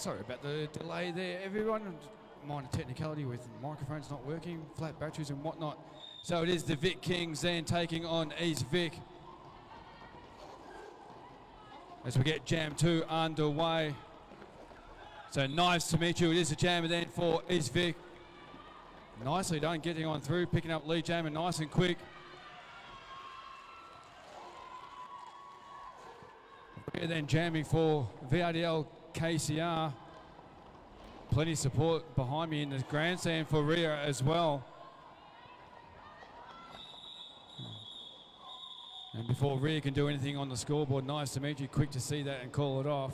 Sorry about the delay there, everyone. Minor technicality with microphones not working, flat batteries and whatnot. So it is the Vic-Kings then taking on East Vic. As we get Jam 2 underway. So nice to meet you. It is a jammer then for East Vic. Nicely done, getting on through, picking up lead jammer nice and quick. We're then jamming for VRDL KCR. Plenty of support behind me in the grandstand for Ria as well. And before Ria can do anything on the scoreboard, nice to meet you, quick to see that and call it off.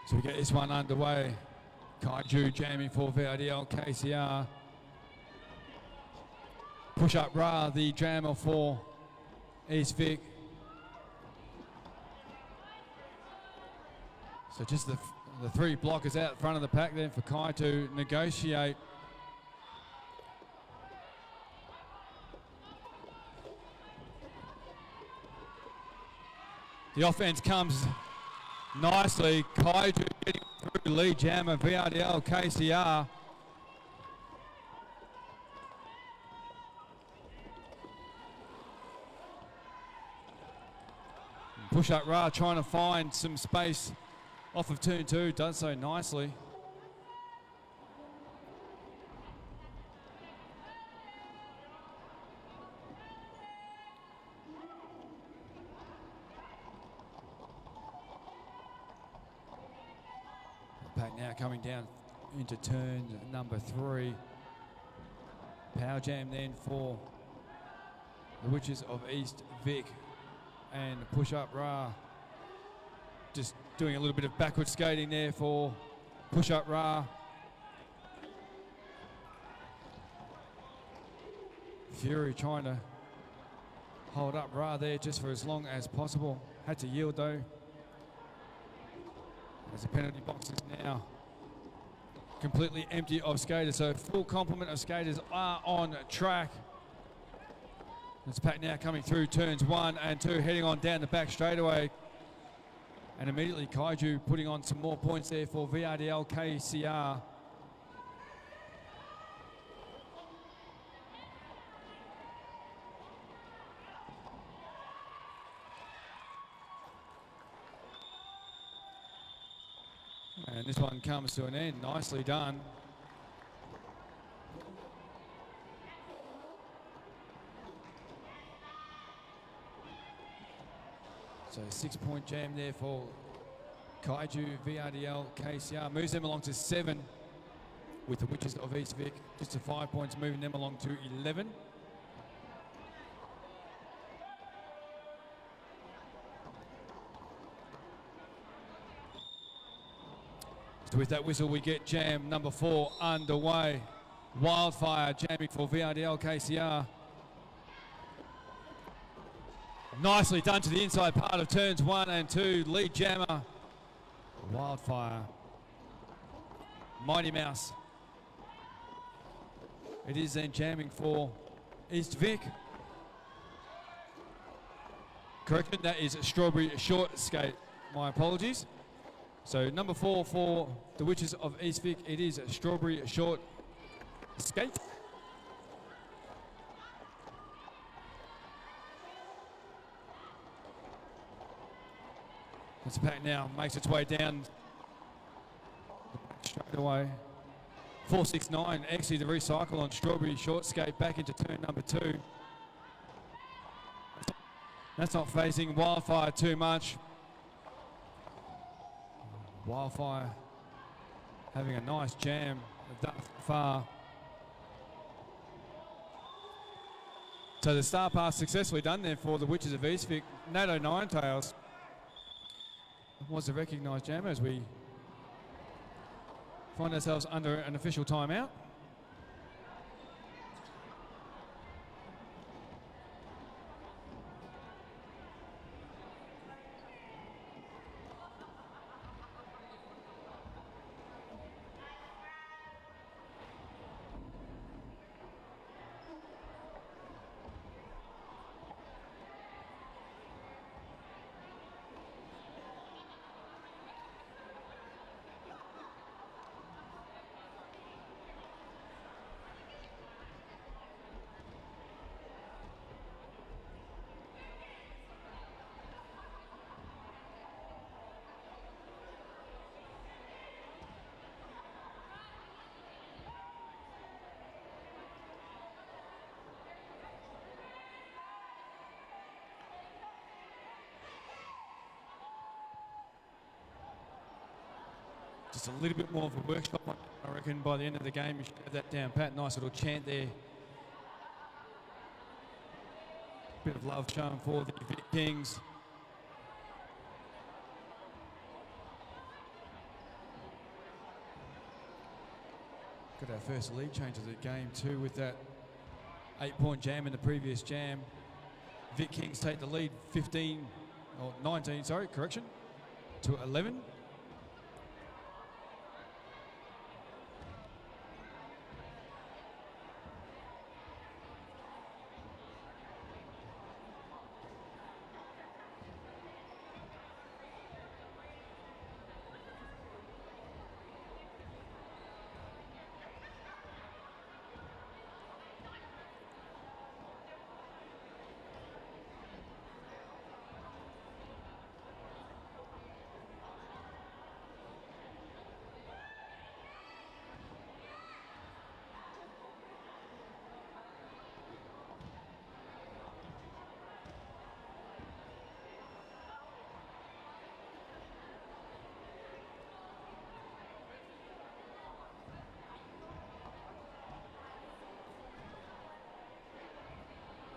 So we get this one underway. Kaiju jamming for VRDL KCR. Push up Ra, the jammer for East Vic. So just the three blockers out front of the pack then for Kai to negotiate. The offense comes nicely. Kaiju getting through lead jammer, VRDL KCR. Push up Ra trying to find some space off of turn 2, does so nicely. Pack now coming down into turn number 3. Power jam then for the Witches of East Vic. And push up Ra. Just doing a little bit of backward skating there for push up Ra. Fury trying to hold up Ra there just for as long as possible. Had to yield though. As the penalty box is now completely empty of skaters, so full complement of skaters are on track. This pack now coming through turns 1 and 2, heading on down the back straightaway. And immediately Kaiju putting on some more points there for VRDL KCR. And this one comes to an end, nicely done. So 6-point jam there for Kaiju, VRDL, KCR. Moves them along to 7 with the Witches of East Vic. Just to 5 points, moving them along to 11. So with that whistle, we get jam number 4 underway. Wildfire jamming for VRDL, KCR. Nicely done to the inside part of turns 1 and 2. Lead jammer, Wildfire. Mighty Mouse. It is then jamming for East Vic. Correction, that is Strawberry Short Skate. My apologies. So number 4 for the Witches of East Vic, it is Strawberry Short Skate. This pack now makes its way down straight away. 469, actually the recycle on Strawberry Short Skate back into turn number 2. That's not facing Wildfire too much. Wildfire having a nice jam thus far. So the star pass successfully done there for the Witches of East Vic. NATO Ninetails was a recognised jammer as we find ourselves under an official timeout. Just a little bit more of a workshop, I reckon. By the end of the game, you should have that down pat. Nice little chant there. Bit of love shown for the vic-kings. Got our first lead change of the game too with that 8-point jam in the previous jam. Vic-kings take the lead 19, sorry, correction, to 11.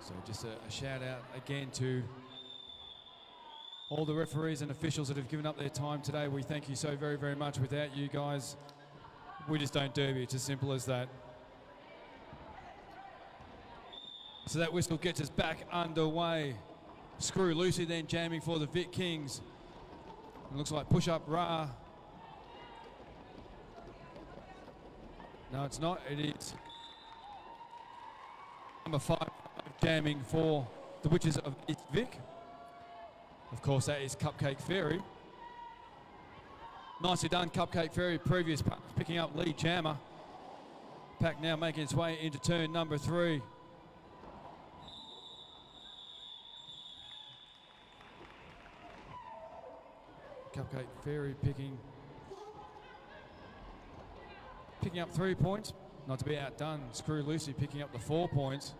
So just a shout out again to all the referees and officials that have given up their time today. We thank you so very, very much. Without you guys, we just don't derby. It's as simple as that. So that whistle gets us back underway. Screw Lucy then jamming for the vic-kings. It looks like push up Ra. No, it's not. It is number 5 jamming for the Witches of East Vic. Of course, that is Cupcake Fairy. Nicely done, Cupcake Fairy. Previous picking up lead jammer. Pack now making its way into turn number 3. Cupcake Fairy picking up 3 points. Not to be outdone, Screw Lucy picking up the 4 points.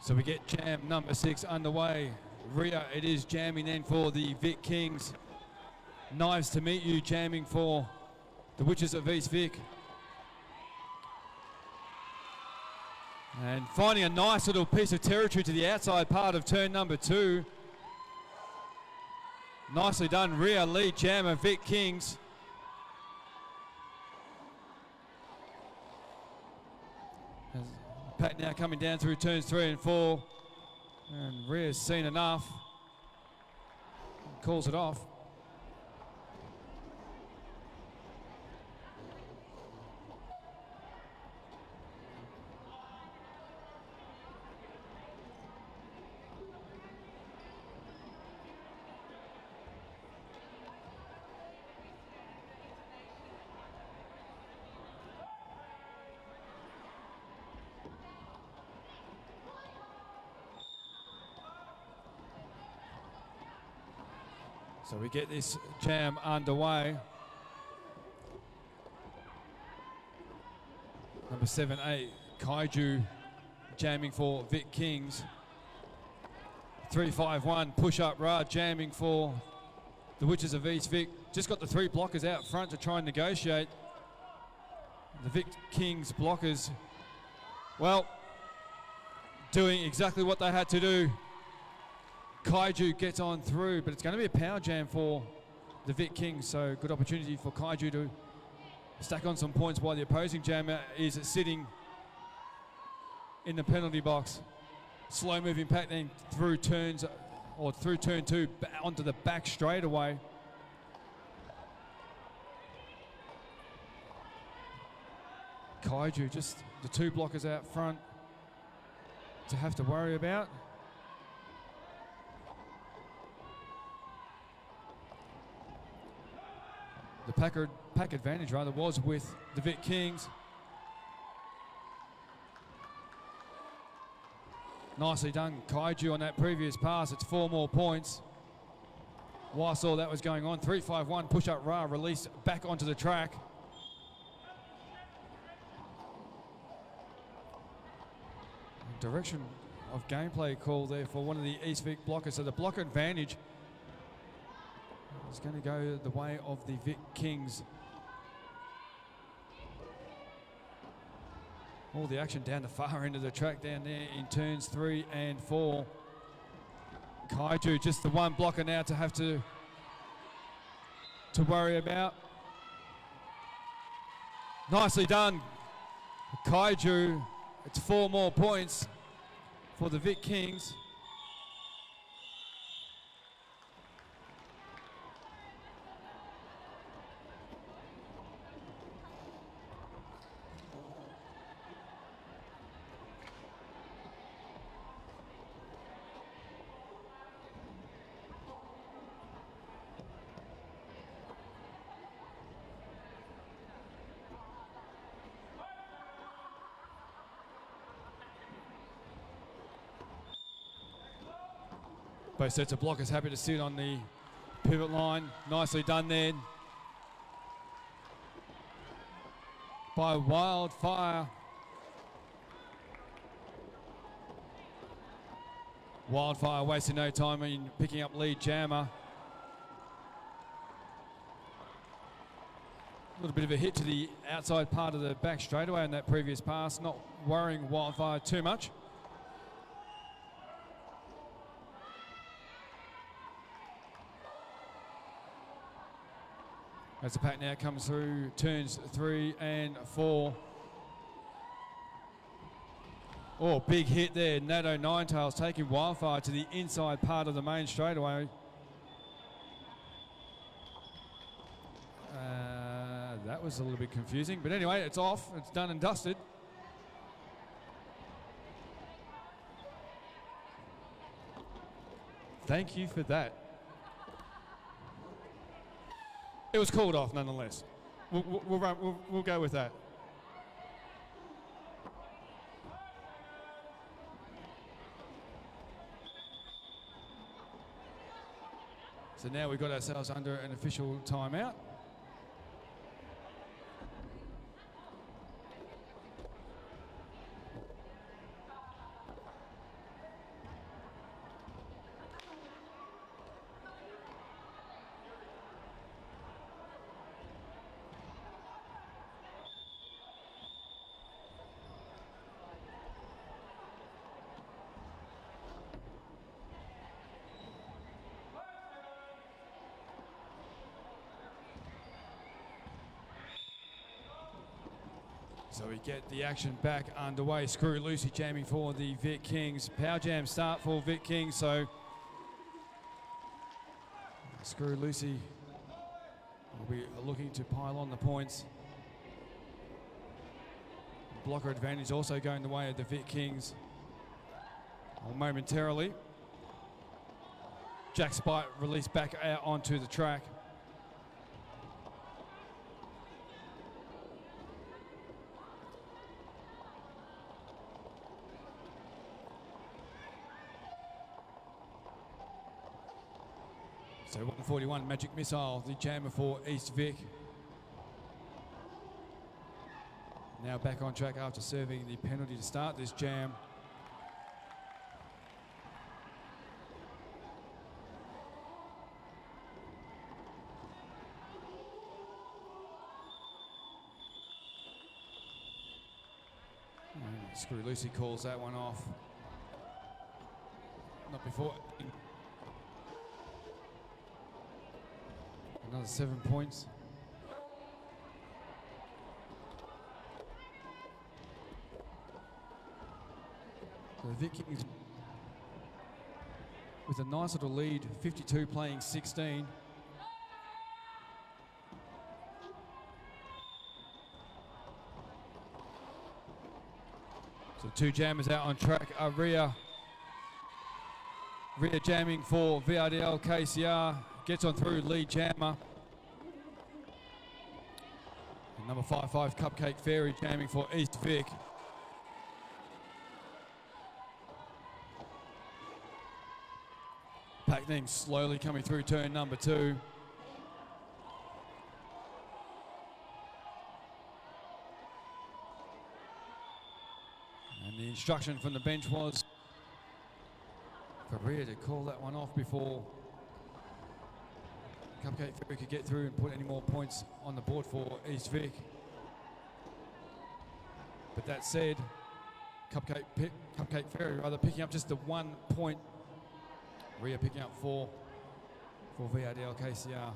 So we get jam number 6 underway. Ria, it is jamming then for the vic-kings. Knives to meet you, jamming for the Witches of East Vic. And finding a nice little piece of territory to the outside part of turn number 2. Nicely done, Ria, lead jammer, vic-kings. Pack now coming down through turns 3 and 4. And Ria's seen enough. Calls it off. So we get this jam underway. Number 7-8, Kaiju jamming for vic-kings. 3-5-1, push up Ra jamming for the Witches of East Vic just got the 3 blockers out front to try and negotiate. The vic-kings blockers, well, doing exactly what they had to do. Kaiju gets on through, but it's going to be a power jam for the vic-kings, so good opportunity for Kaiju to stack on some points while the opposing jammer is sitting in the penalty box. Slow moving pack then through turns, or through turn 2 onto the back straightaway. Kaiju, just the 2 blockers out front to have to worry about. The pack advantage rather was with the vic-kings. Nicely done, Kaiju, on that previous pass. It's 4 more points. While I saw that was going on, 3-5-1 push up Ra released back onto the track. Direction of gameplay call there for one of the East Vic blockers. So the blocker advantage is going to go the way of the vic-kings. All the action down the far end of the track down there in turns 3 and 4. Kaiju just the 1 blocker now to have to worry about. Nicely done, Kaiju. It's 4 more points for the vic-kings. Both sets of blockers happy to sit on the pivot line. Nicely done there by Wildfire. Wildfire wasting no time in picking up lead jammer. A little bit of a hit to the outside part of the back straightaway on that previous pass, not worrying Wildfire too much. As the pack now comes through turns 3 and 4. Oh, big hit there. Nato Ninetails taking Wildfire to the inside part of the main straightaway. That was a little bit confusing, but anyway, it's off. It's done and dusted. Thank you for that. It was called off nonetheless. We'll go with that. So now we've got ourselves under an official timeout. So we get the action back underway. Screw Lucy jamming for the vic-kings. Power jam start for vic-kings. So Screw Lucy will be looking to pile on the points. Blocker advantage also going the way of the vic-kings momentarily. Jack Spite released back out onto the track. So 141 Magic Missile, the jammer for East Vic. Now back on track after serving the penalty to start this jam. Screw Lucy calls that one off. Not before. Another 7 points. The vic-kings with a nice little lead, 52 playing 16. So two jammers out on track. Rear jamming for VRDL KCR. Gets on through, lead jammer. And number 55 Cupcake Fairy jamming for East Vic. Pack things slowly coming through turn number 2. And the instruction from the bench was for Rhea to call that one off before Cupcake Fairy could get through and put any more points on the board for East Vic. But that said, Cupcake Fairy rather picking up just the 1 point. Rhea picking up 4 for VRDL KCR.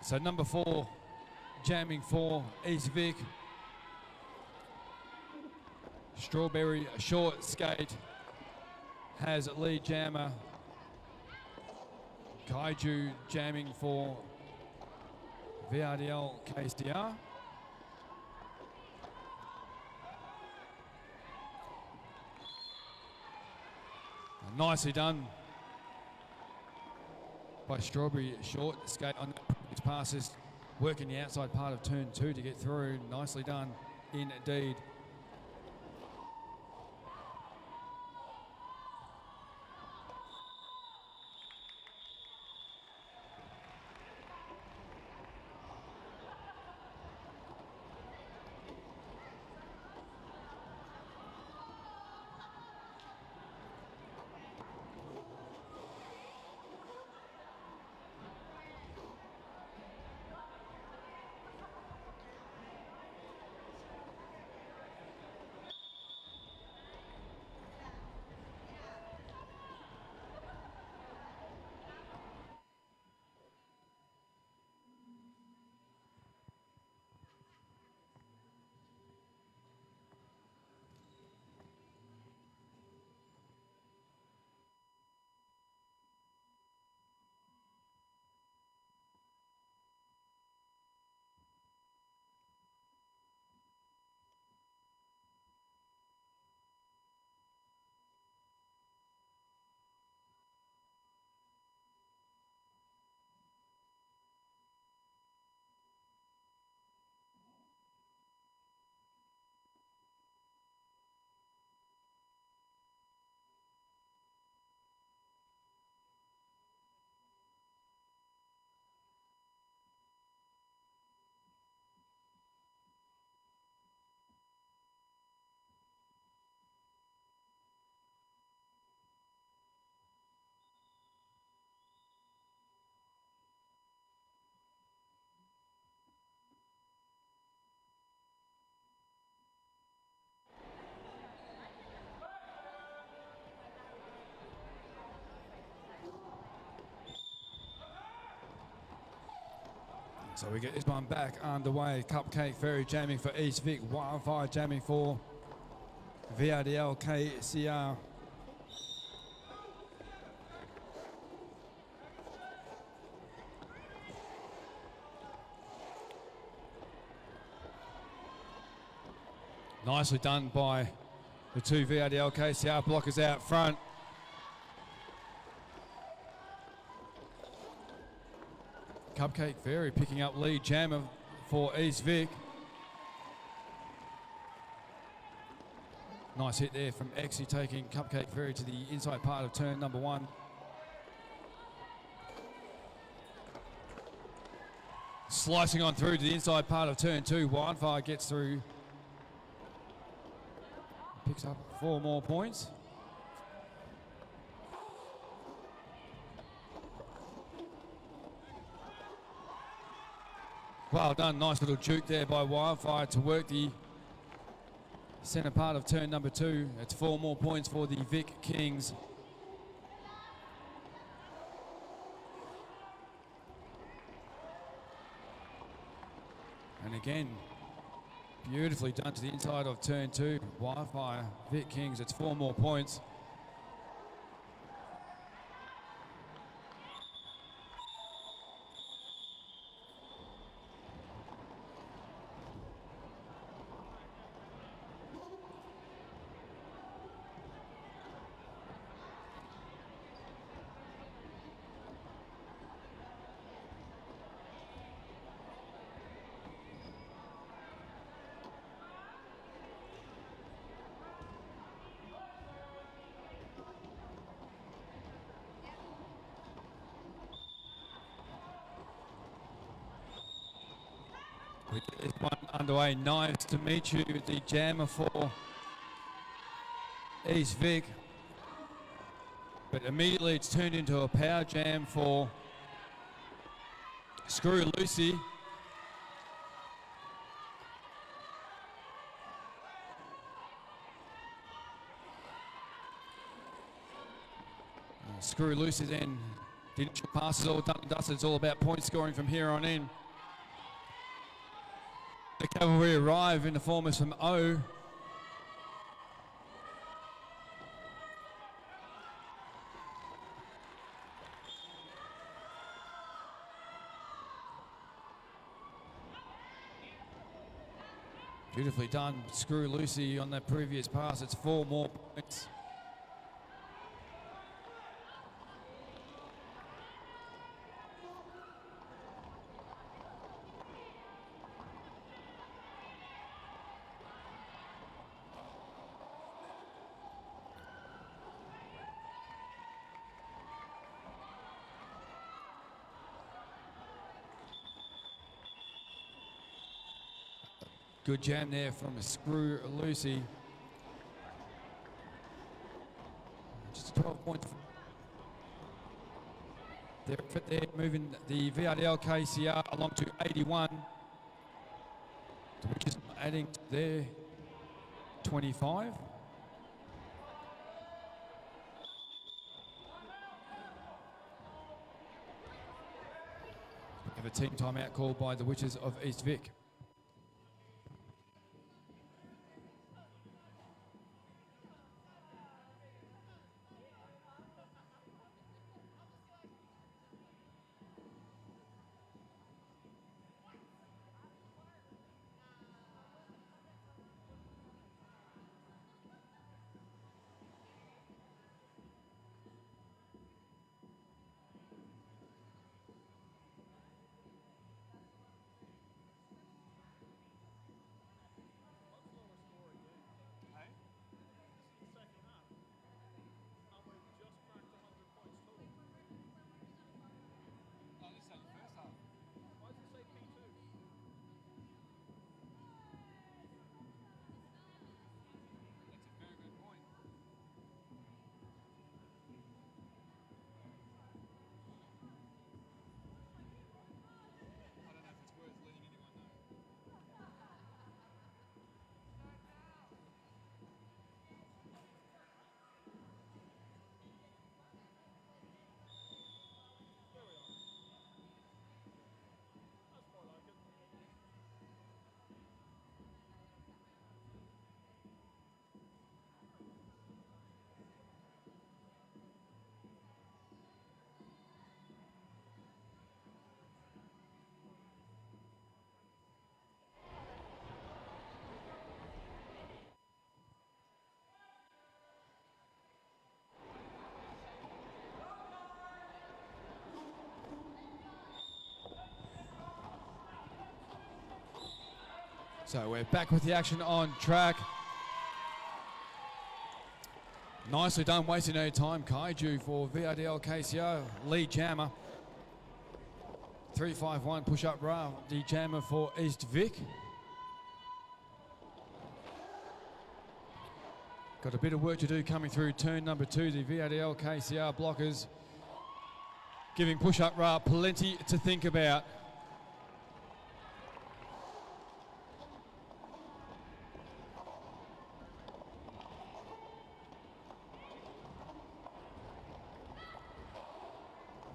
So number 4 jamming for East Vic. Strawberry short skate has lead jammer. Kaiju jamming for VRDL KCR. Nicely done by Strawberry short skate on its passes, working the outside part of turn 2 to get through. Nicely done indeed. So we get this one back underway. Cupcake Fairy jamming for East Vic. Wildfire jamming for VRDL KCR. Nicely done by the two VRDL KCR blockers out front. Cupcake Fairy picking up lead jammer for East Vic. Nice hit there from Exy, taking Cupcake Fairy to the inside part of turn number 1. Slicing on through to the inside part of turn 2. Wildfire gets through. Picks up 4 more points. Well done, nice little juke there by Wildfire to work the centre part of turn number 2. It's 4 more points for the Vic-Kings. And again, beautifully done to the inside of turn 2. Wildfire, Vic-Kings, it's 4 more points. With this one underway, nice to meet you, the jammer for East Vic. But immediately it's turned into a power jam for Screw Lucy. Screw Lucy then, the initial pass is all done and dusted. It's all about point scoring from here on in. The cavalry arrive in the form of some O. Beautifully done, Screw Lucy on that previous pass. It's 4 more points. Good jam there from Screw Lucy. Just 12 points. They're moving the VRDL KCR along to 81, which is adding to their 25. We have a team timeout called by the Witches of East Vic. So we're back with the action on track. Nicely done, wasting no time. Kaiju for VRDL KCO, lead jammer. 351 push-up row, the jammer for East Vic. Got a bit of work to do coming through turn number 2, the VRDL KCR blockers. Giving push-up Ra plenty to think about.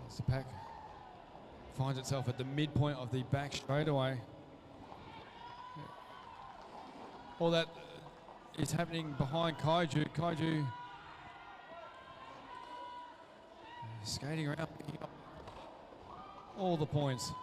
As the pack finds itself at the midpoint of the back straightaway. All that is happening behind Kaiju. Kaiju skating around, picking up all the points.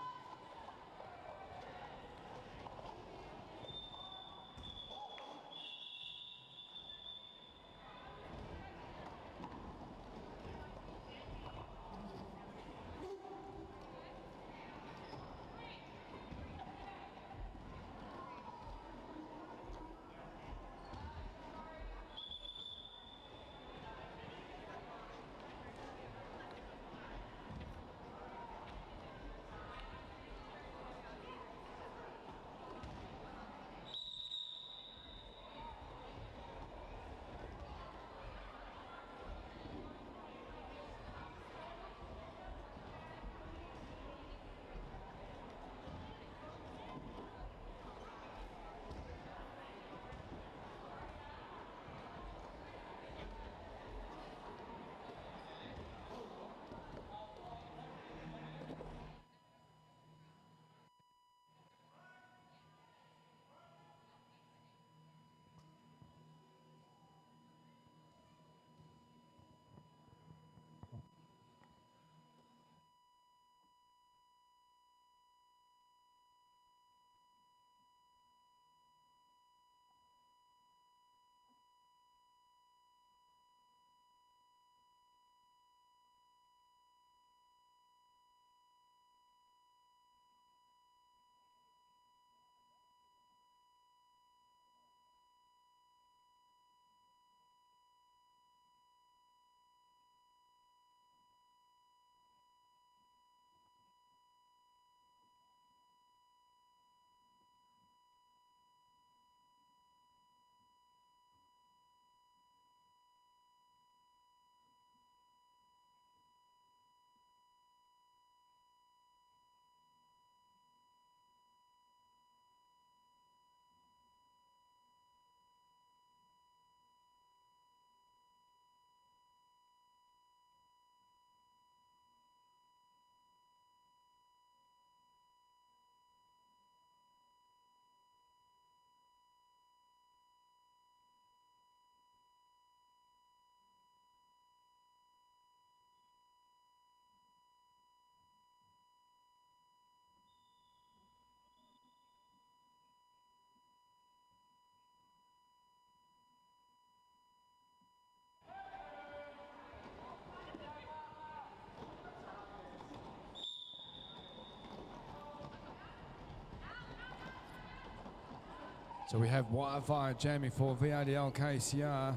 So we have Wi-Fi jamming for VRDL KCR.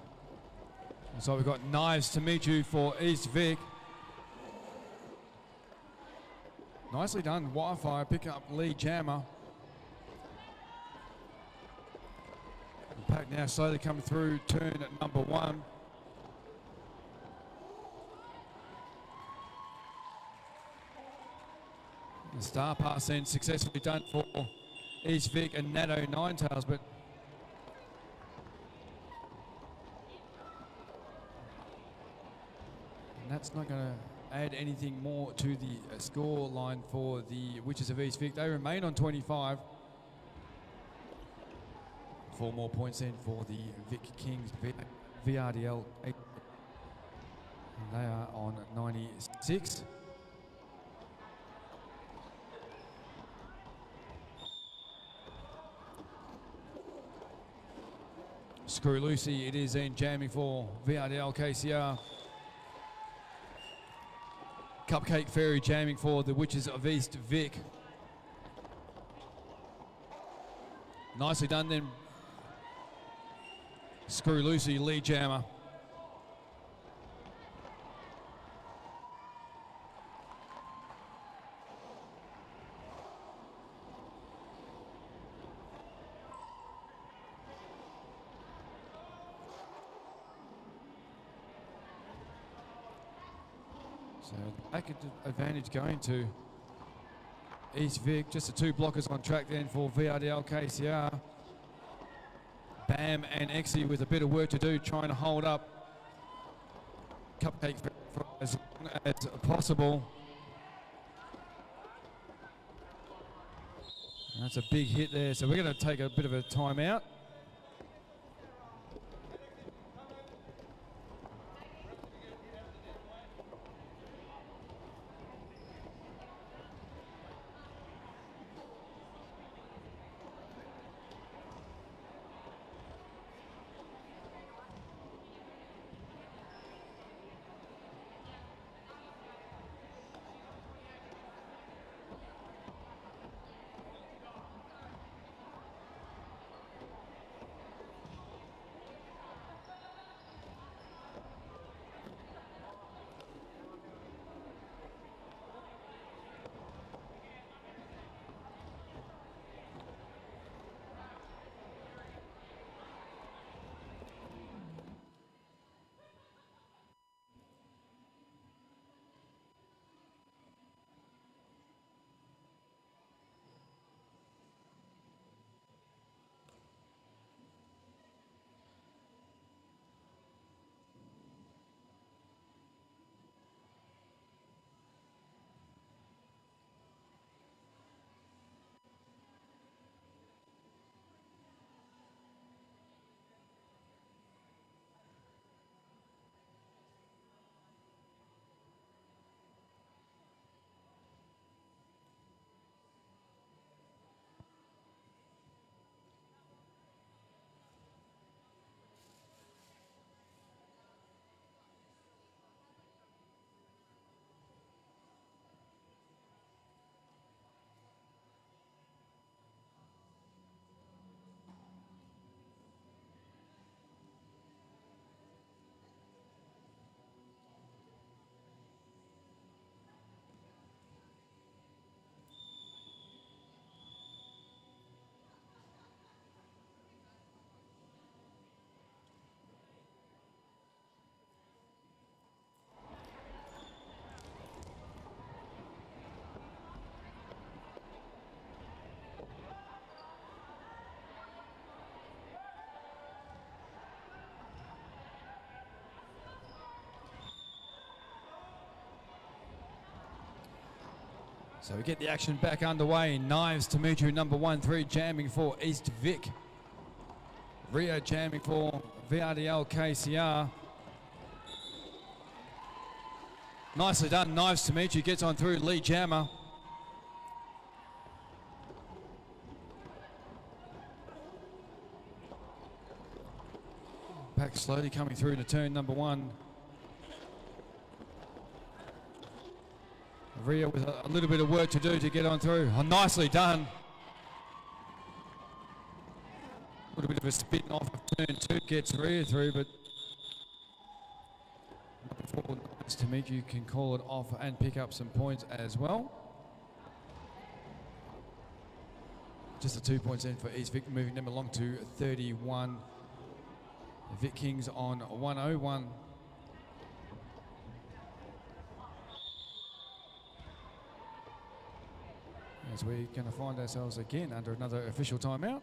And so we've got Knives to meet you for East Vic. Nicely done, Wi-Fi, pick up lead jammer. The pack now slowly coming through turn at number 1. The star pass then successfully done for East Vic and Natto Ninetails, but that's not going to add anything more to the score line for the Witches of East Vic. They remain on 25. 4 more points in for the vic-kings VRDL. They are on 96. Screw Lucy, it is in jamming for VRDL KCR. Cupcake Fairy jamming for the Witches of East Vic. Nicely done then. Screw Lucy, lead jammer. So back advantage going to East Vic. Just the two blockers on track then for VRDL KCR. Bam and Exie with a bit of work to do, trying to hold up Cupcake for as long as possible. And that's a big hit there, so we're going to take a bit of a timeout. So we get the action back underway. Knives Dimitri, number 1-3, jamming for East Vic. Rio jamming for VRDL KCR. Nicely done. Knives Dimitri gets on through Lee Jammer. Back slowly coming through to turn number 1. Ria with a little bit of work to do to get on through. Oh, nicely done. A little bit of a spin off of turn 2 gets Ria through, but before Dimitri can call it off and pick up some points as well. Just the 2 points in for East Vic, moving them along to 31. The vic-kings on 101. As we're going to find ourselves again under another official timeout.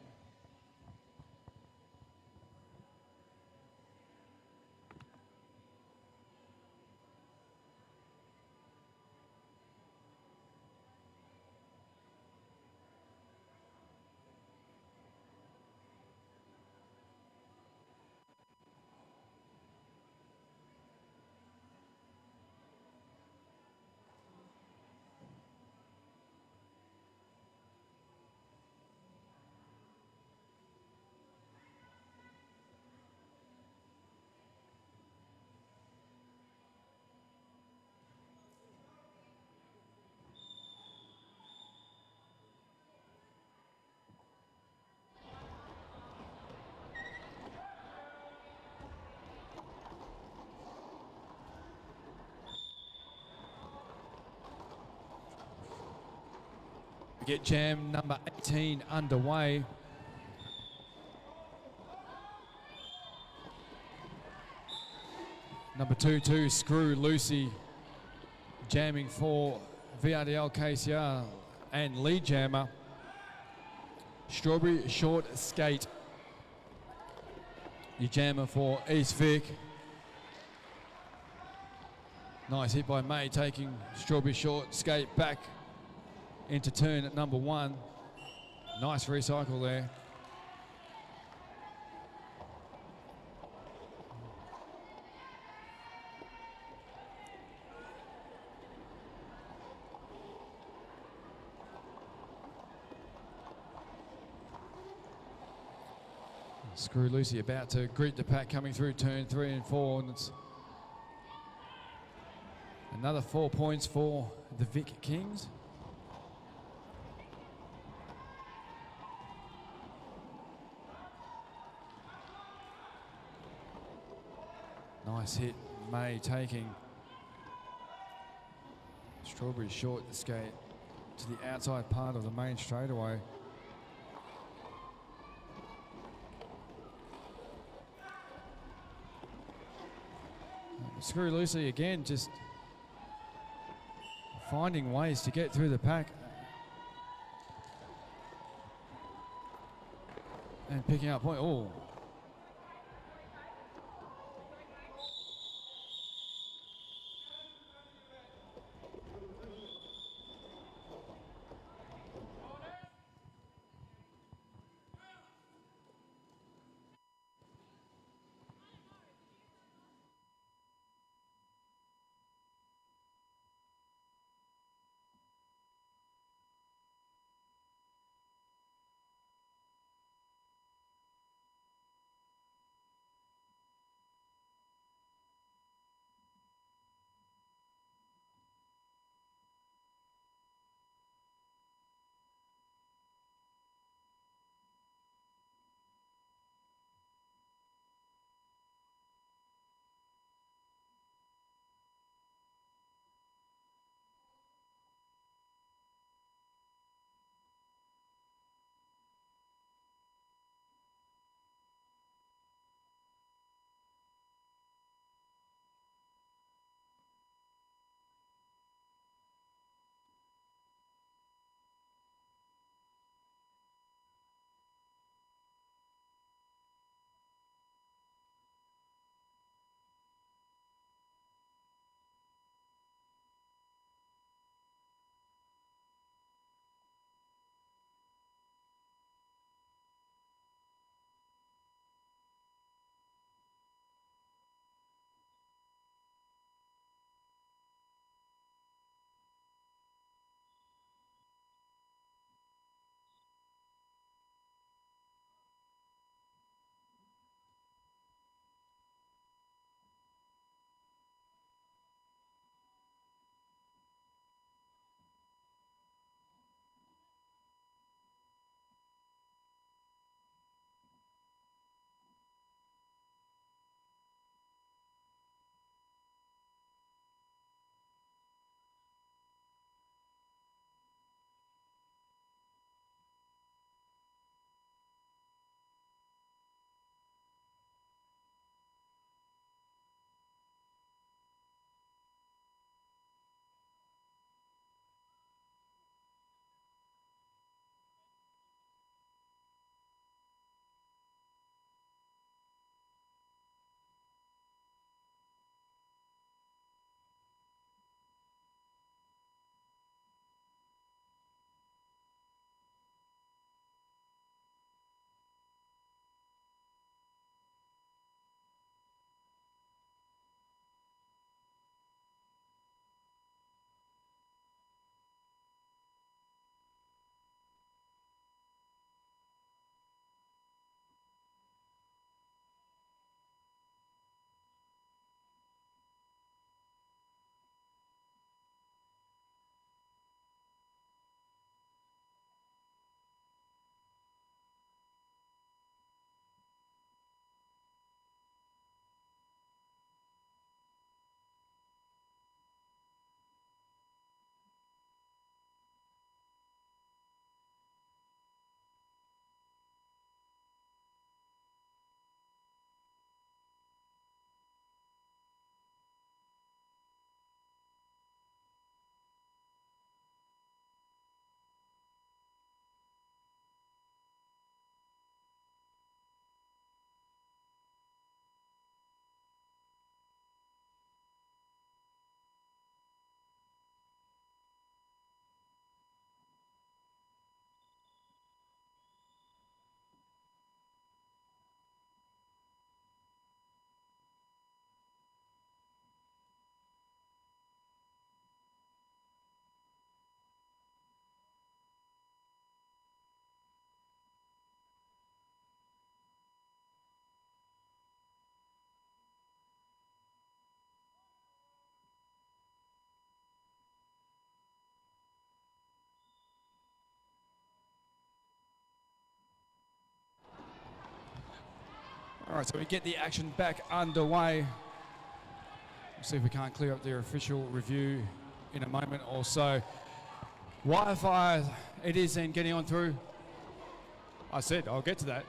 We get jam number 18 underway. Number 2-2, Screw Lucy. jamming for VRDL KCR and lead jammer, Strawberry Short Skate. Your jammer for East Vic. Nice hit by May, taking Strawberry Short Skate back into turn at number 1. Nice recycle there. Screw Lucy about to greet the pack coming through turn 3 and 4, and it's another 4 points for the Vic-Kings. Nice hit, May taking Strawberry Short Skate to the outside part of the main straightaway. Screw Lucy again, just finding ways to get through the pack and picking up point. Oh, All right, so we get the action back underway. We'll see if we can't clear up their official review in a moment or so. Wi-Fi, it is then getting on through. I said I'll get to that.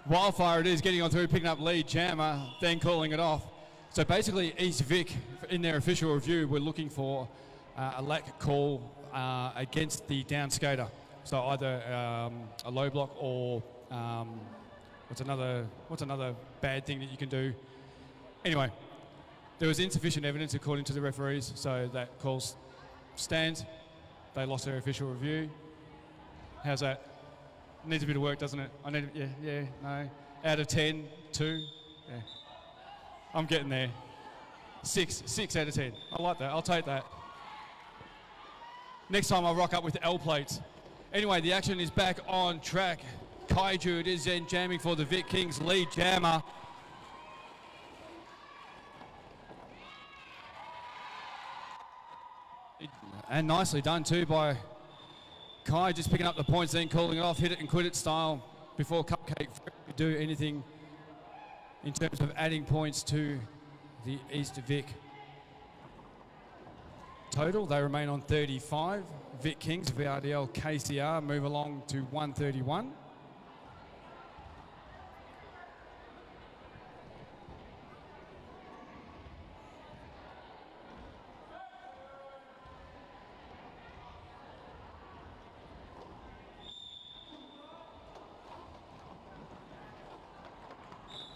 Wildfire, it is getting on through, picking up lead jammer, then calling it off. So basically, East Vic, in their official review, we're looking for a lack call against the down skater. So either a low block or what's another bad thing that you can do? Anyway, there was insufficient evidence according to the referees, so that call stands. They lost their official review. How's that? Needs a bit of work, doesn't it? I need, no. Out of 10, 2. Yeah. I'm getting there. 6 out of 10. I like that. I'll take that. Next time I'll rock up with L plates. Anyway, the action is back on track. Kaiju, it is then jamming for the vic-kings lead jammer. And nicely done too by Kai, just picking up the points, then calling it off, hit it and quit it style before Cupcake could do anything in terms of adding points to the East Vic. Total, they remain on 35. vic-kings, VRDL, KCR move along to 131.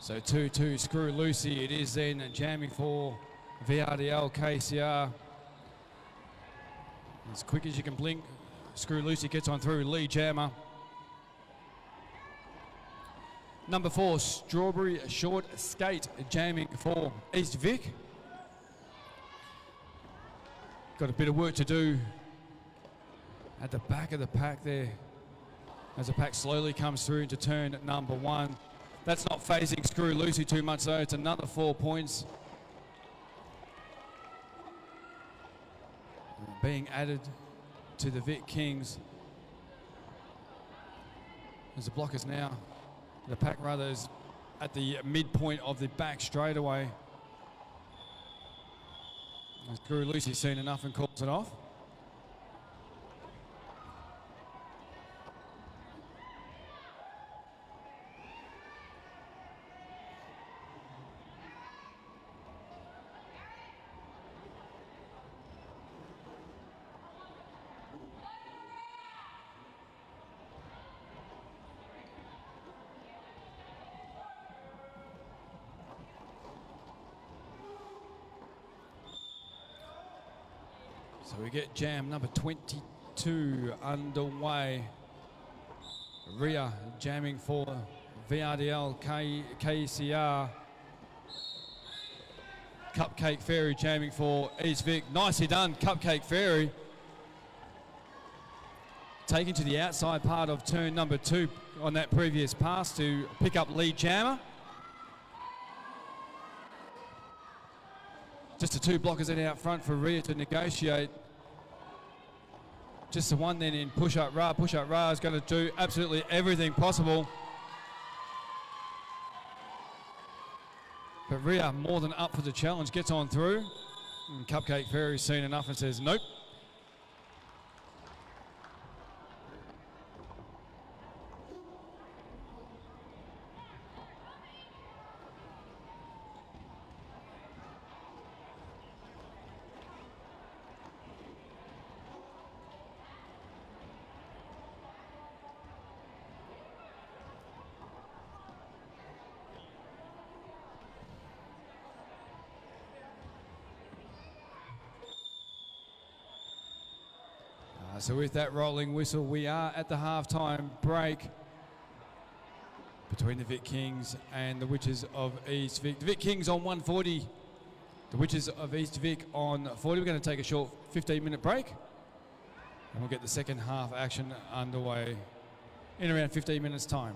So 2-2, Screw Lucy, it is then jamming for VRDL, KCR. As quick as you can blink, Screw Lucy gets on through, lead jammer. Number 4, Strawberry Short Skate, jamming for East Vic. Got a bit of work to do at the back of the pack there as the pack slowly comes through into turn number 1. That's not phasing Screw Lucy too much though. It's another 4 points being added to the vic-kings. As the block is now, the pack rather is at the midpoint of the back straightaway. Screw Lucy's seen enough and calls it off. So we get jam number 22 underway. Ria jamming for VRDL, KCR. Cupcake Fairy jamming for East Vic. Nicely done, Cupcake Fairy. Taking to the outside part of turn number 2 on that previous pass to pick up lead jammer. Just the 2 blockers in out front for Ria to negotiate. Just the one then in push-up Ra. Push-up Ra is going to do absolutely everything possible. But Ria more than up for the challenge, gets on through. And Cupcake Fairy's seen enough and says nope. So with that rolling whistle, we are at the halftime break between the vic-kings and the Witches of East Vic. The vic-kings on 140, the Witches of East Vic on 40. We're going to take a short 15-minute break and we'll get the second half action underway in around 15 minutes' time.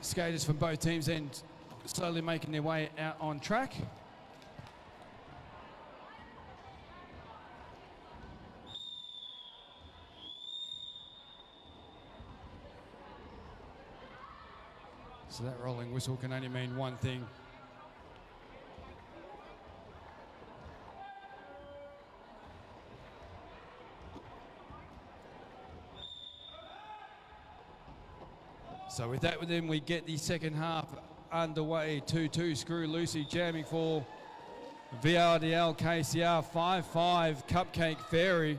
skaters from both teams then slowly making their way out on track. So that rolling whistle can only mean one thing. So with that, then we get the second half underway. 2-2, Screw Lucy jamming for VRDL KCR. 5-5, Cupcake Fairy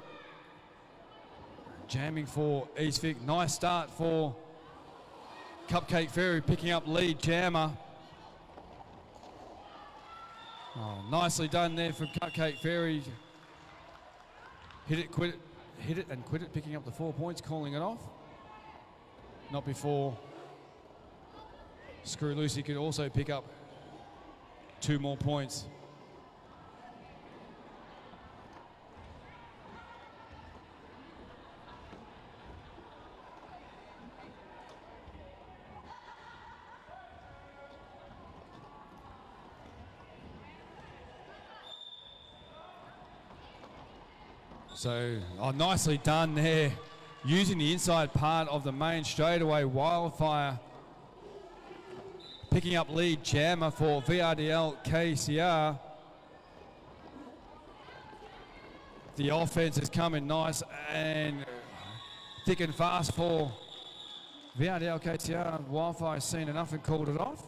jamming for East Vic. Nice start for Cupcake Fairy, picking up lead jammer. Oh, nicely done there from Cupcake Fairy. Hit it, quit it, hit it and quit it, picking up the 4 points, calling it off. Not before Screw Lucy could also pick up 2 more points. So, nicely done there. Using the inside part of the main straightaway, Wildfire picking up lead jammer for VRDL KCR. The offense is coming nice and thick and fast for VRDL KCR. Wildfire has seen enough and called it off.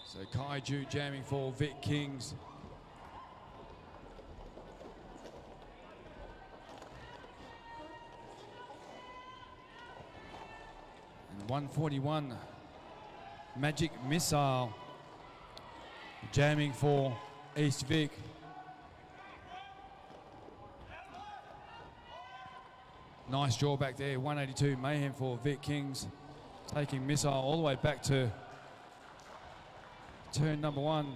So Kaiju jamming for vic-kings. And 141, Magic Missile jamming for East Vic. Nice draw back there, 182 Mayhem for vic-kings, taking Missile all the way back to turn number 1.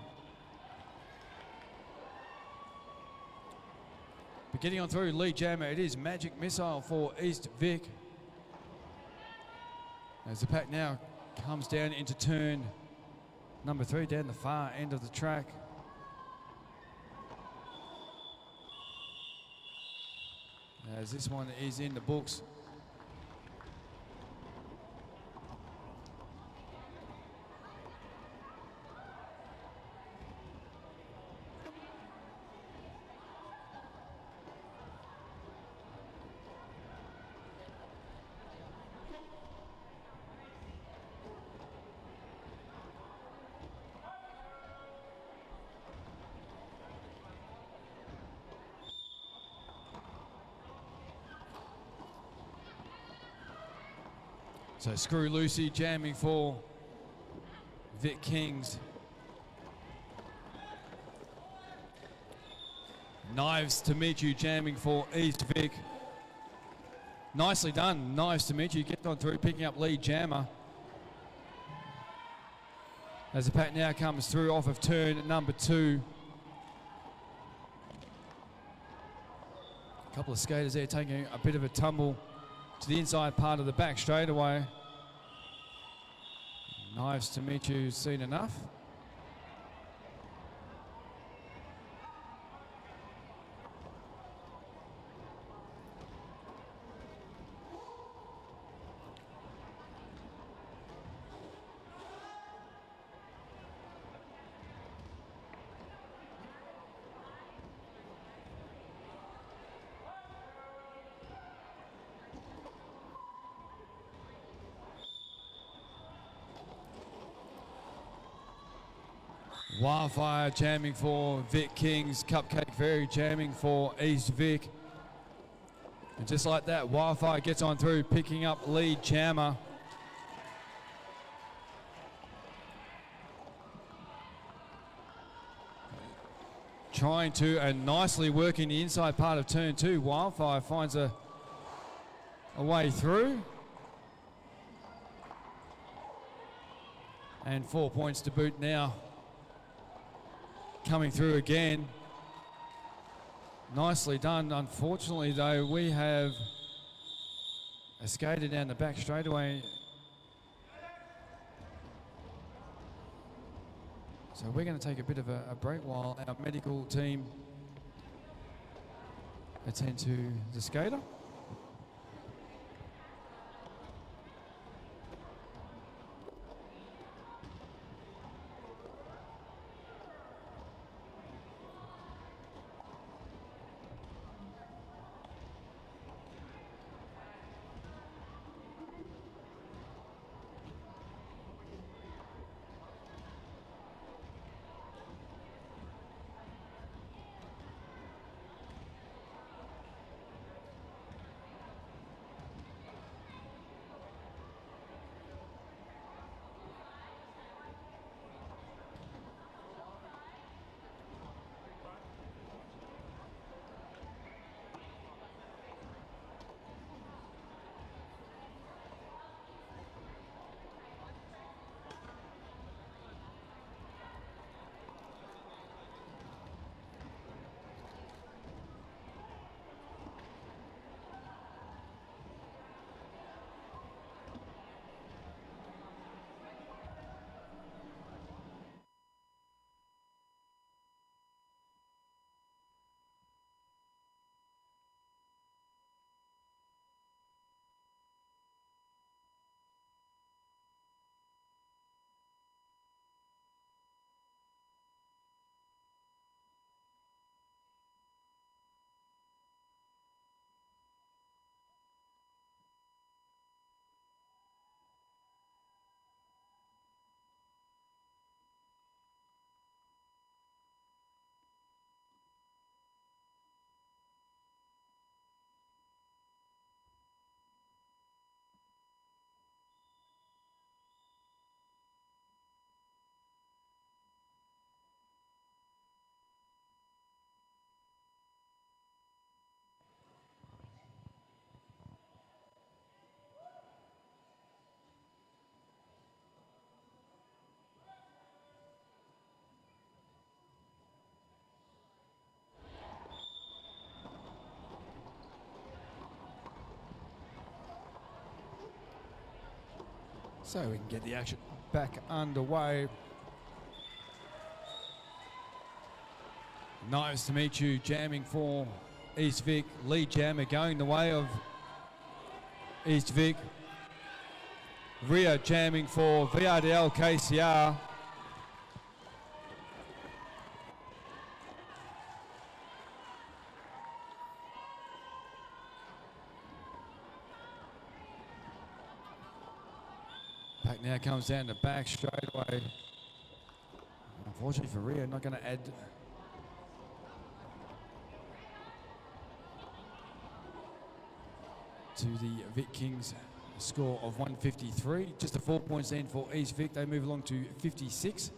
But getting on through lead jammer, it is Magic Missile for East Vic. As the pack now comes down into turn number 3, down the far end of the track. As this one is in the books. So Screw Lucy jamming for vic-kings. Knives to meet you jamming for East Vic. Nicely done, Knives to meet you. Get on through, picking up lead jammer. As the pack now comes through off of turn number 2. A couple of skaters there taking a bit of a tumble to the inside part of the back straightaway. Knives to meet you, seen enough. Wildfire jamming for vic-kings, Cupcake Fairy jamming for East Vic. And just like that, Wildfire gets on through, picking up lead jammer. trying to, and nicely working the inside part of turn 2. Wildfire finds a way through. And 4 points to boot now. Coming through again. Nicely done. Unfortunately, though, we have a skater down the back straightaway. So we're going to take a bit of a break while our medical team attend to the skater. So we can get the action back underway. Nice to meet you, jamming for East Vic. Lead jammer going the way of East Vic. Ria jamming for VRDL KCR. Back now comes down the back straight away. Unfortunately for Rio, not going to add to the vic-kings score of 153. Just a 4 points in for East Vic. They move along to 56.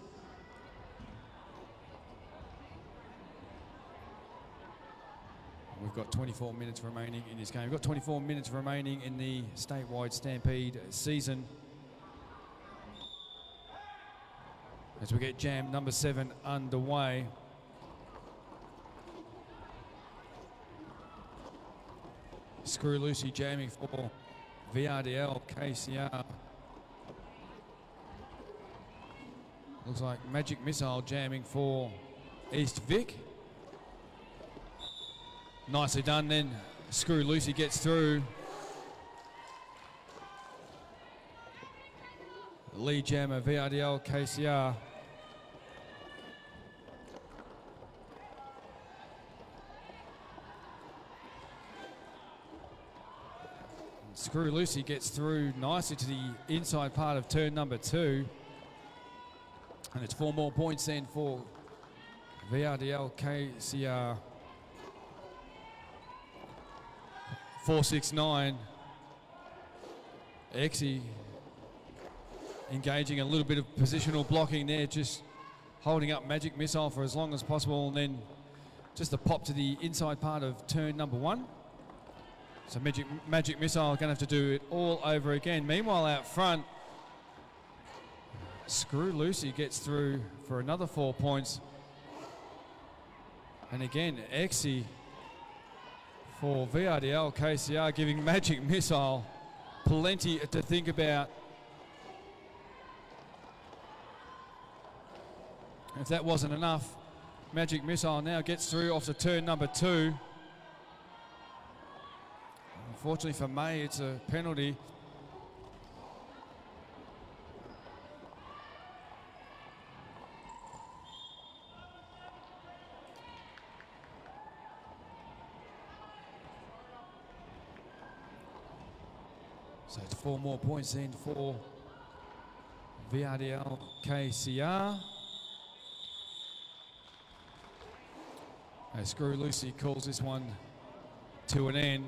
We've got 24 minutes remaining in this game. We've got 24 minutes remaining in the statewide Stampede season. As we get jam number 7 underway. Screw Lucy jamming for VRDL KCR. Looks like Magic Missile jamming for East Vic. Nicely done then. Screw Lucy gets through. Lead jammer VRDL KCR. Screw Lucy gets through nicely to the inside part of turn number 2. And it's 4 more points then for VRDL KCR. 4-6-9. Exie engaging a little bit of positional blocking there, just holding up Magic Missile for as long as possible, and then just a pop to the inside part of turn number 1. So Magic Missile going to have to do it all over again. Meanwhile, out front, Screw Lucy gets through for another 4 points. And again, Exy for VRDL KCR, giving Magic Missile plenty to think about. If that wasn't enough, Magic Missile now gets through off to turn number 2. Unfortunately for May, it's a penalty. So it's 4 more points in for VRDL KCR. Screw Lucy calls this one to an end.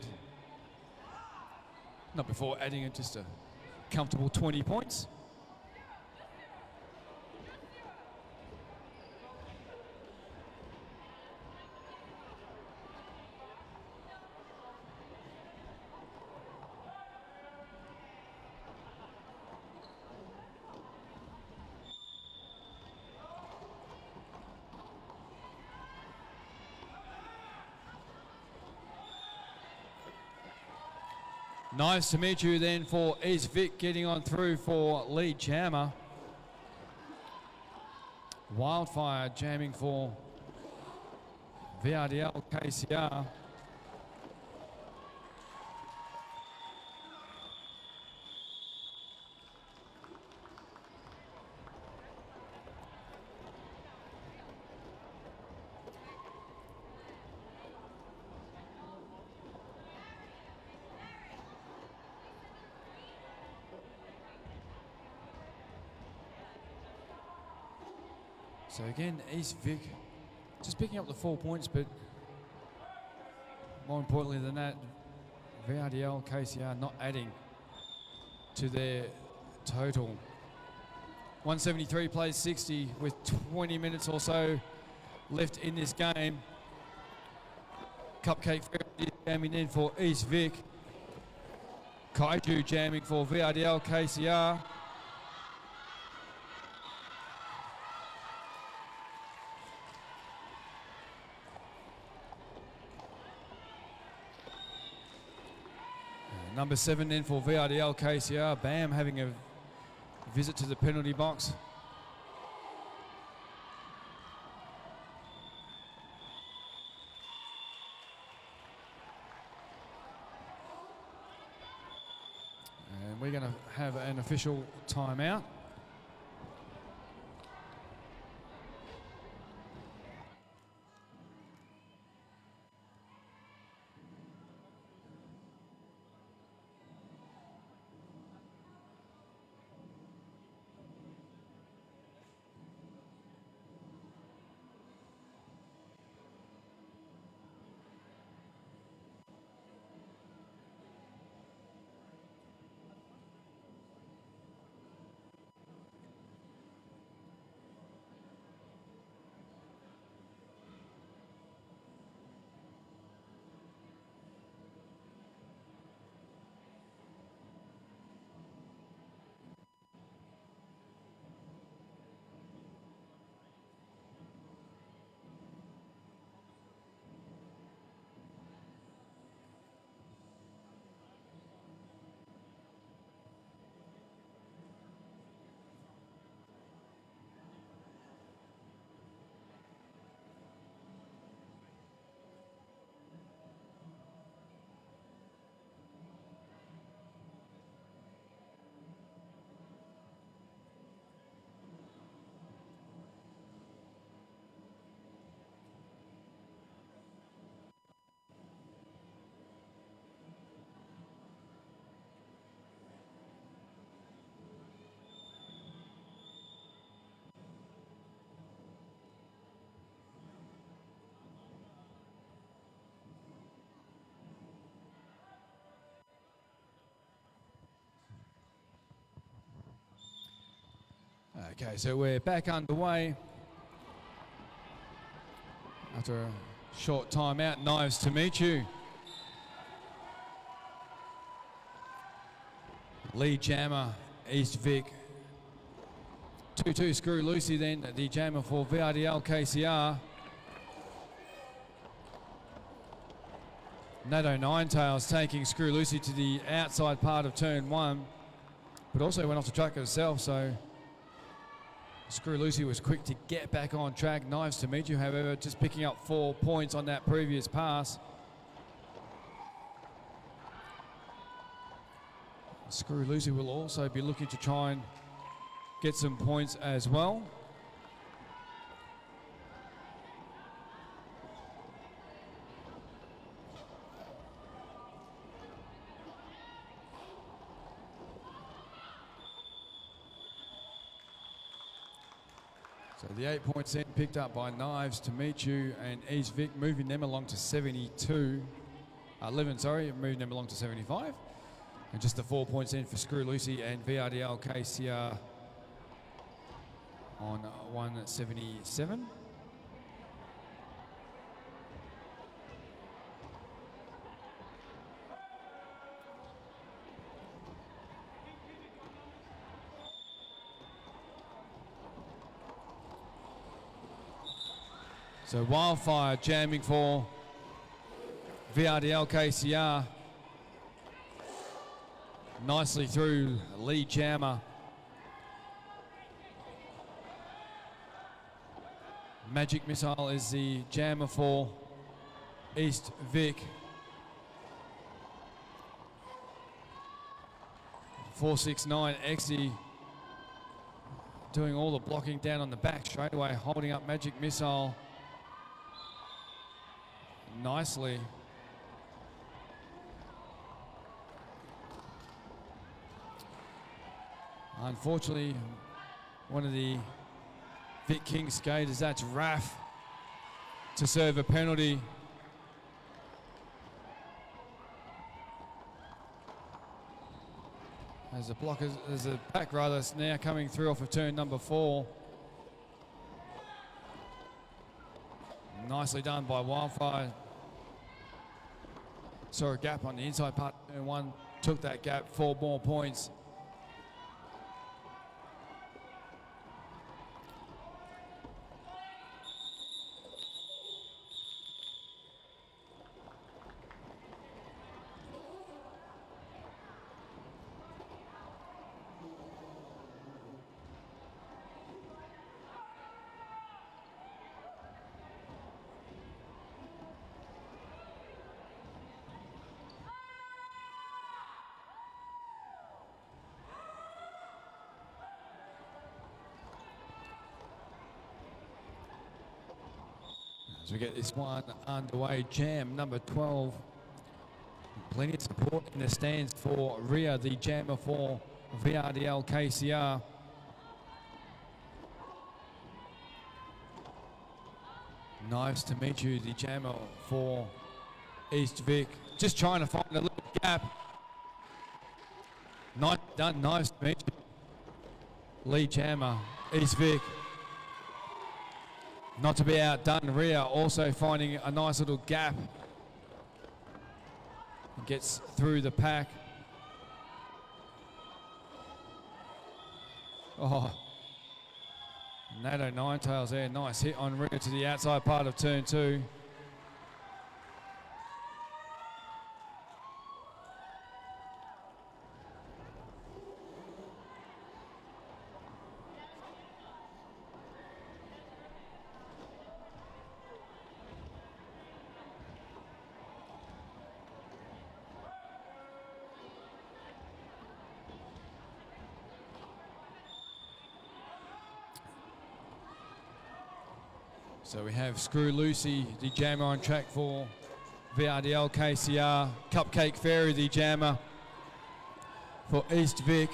Not before adding in just a comfortable 20 points. Nice to meet you then for East Vic getting on through for lead jammer. Wildfire jamming for VRDL KCR. So again, East Vic just picking up the 4 points, but more importantly than that, VRDL KCR not adding to their total. 173 plays 60 with 20 minutes or so left in this game. Cupcake jamming in for East Vic. Kaiju jamming for VRDL KCR. Number 7 in for VRDL KCR. Bam having a visit to the penalty box. And we're going to have an official timeout. Okay, so we're back underway after a Short time out, Knives to meet you. Lead jammer, East Vic. 2-2 Screw Lucy then, the jammer for VRDL KCR. Nato Ninetails taking Screw Lucy to the outside part of turn 1, but also went off the track herself, so Screw Lucy was quick to get back on track. Knives to meet you, however, just picking up 4 points on that previous pass. Screw Lucy will also be looking to try and get some points as well. So the 8 points in picked up by Knives to meet you, and East Vic moving them along to 11, moving them along to 75. And just the 4 points in for Screw Lucy and VRDL KCR on 177. So Wildfire jamming for VRDL KCR. Nicely through lead jammer. Magic Missile is the jammer for East Vic. 469 Exy doing all the blocking down on the back straight away, holding up Magic Missile nicely. Unfortunately, one of the vic-kings skaters, that's Raf, to serve a penalty. There's a back that's now coming through off of turn number 4. Nicely done by Wildfire. Saw a gap on the inside part of turn 1, took that gap, 4 more points. As we get this one underway, jam number 12. Plenty of support in the stands for Ria, the jammer for VRDL KCR. Knives to meet you, the jammer for East Vic. Just trying to find a little gap. Nice done, Knives to meet you. Lead jammer, East Vic. Not to be outdone, Ria also finding a nice little gap. Gets through the pack. Oh, Nato Ninetails there, nice hit on Ria to the outside part of turn 2. So we have Screw Lucy, the jammer on track for VRDL KCR. Cupcake Fairy, the jammer for East Vic.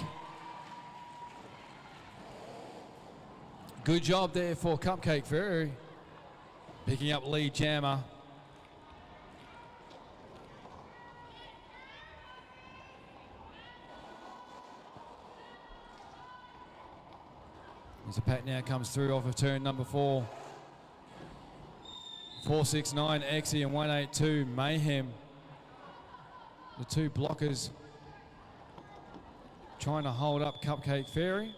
Good job there for Cupcake Fairy, picking up lead jammer. As the pack now comes through off of turn number 4. 469 Exy and 182 Mayhem. The two blockers trying to hold up Cupcake Fairy.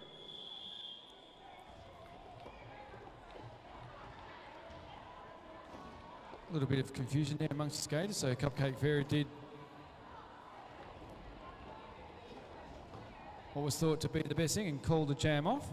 A little bit of confusion there amongst the skaters, so Cupcake Fairy did what was thought to be the best thing and called the jam off.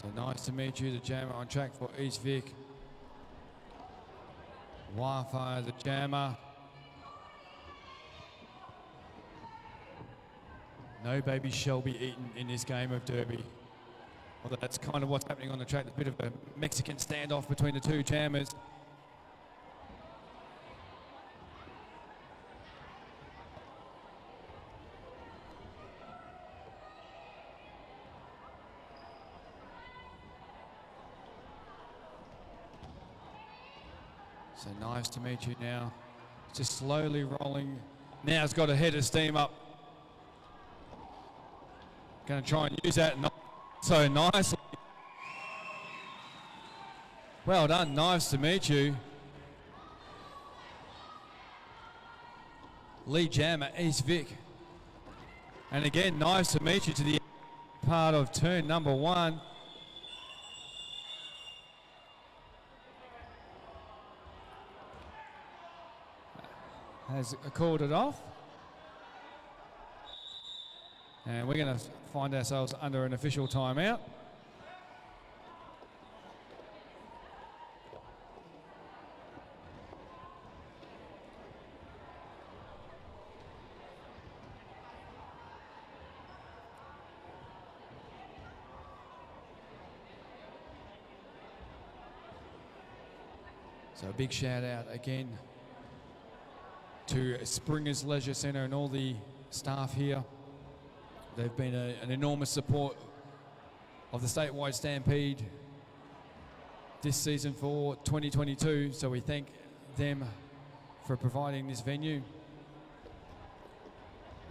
So nice to meet you, the jammer on track for East Vic. Wi-Fi, the jammer. No baby shall be eaten in this game of derby. Although that's kind of what's happening on the track. There's a bit of a Mexican standoff between the two jammers. So nice to meet you now. Just slowly rolling. Now it's got a head of steam up. Going to try and use that so nicely. Well done, nice to meet you. Lead jammer, East Vic. And again, nice to meet you to the part of turn number 1. Has called it off. And we're going to find ourselves under an official timeout. So a big shout out again to Springers Leisure Centre and all the staff here. They've been an enormous support of the statewide Stampede this season for 2022, so we thank them for providing this venue.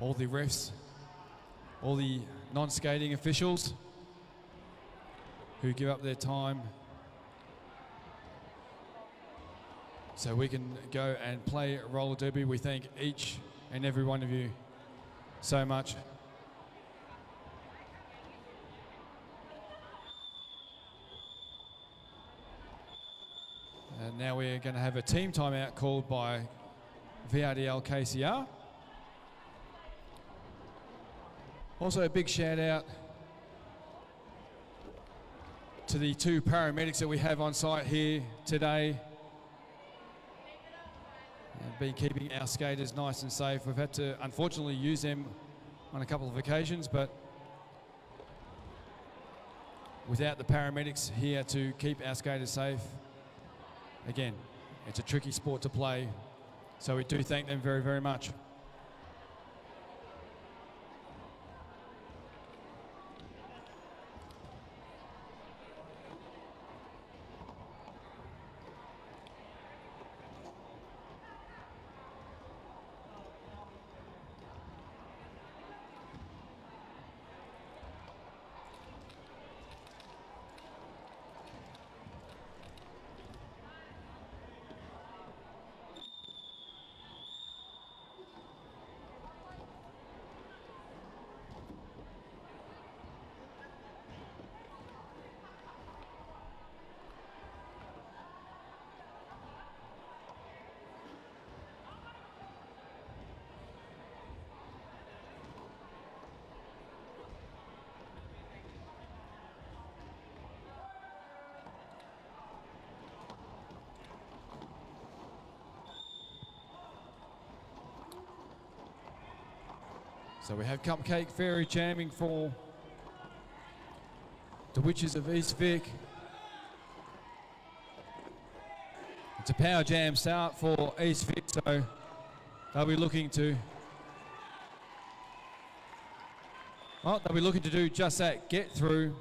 All the refs, all the non-skating officials who give up their time so we can go and play roller derby. We thank each and every one of you so much. And now we're going to have a team timeout called by VRDL KCR. Also a big shout out to the 2 paramedics that we have on site here today. And been keeping our skaters nice and safe. We've had to unfortunately use them on a couple of occasions, but without the paramedics here to keep our skaters safe, again, it's a tricky sport to play, so we do thank them very, very much. So we have Cupcake Fairy jamming for the Witches of East Vic. It's a power jam start for East Vic, so they'll be looking to Well, they'll be looking to do just that, get through.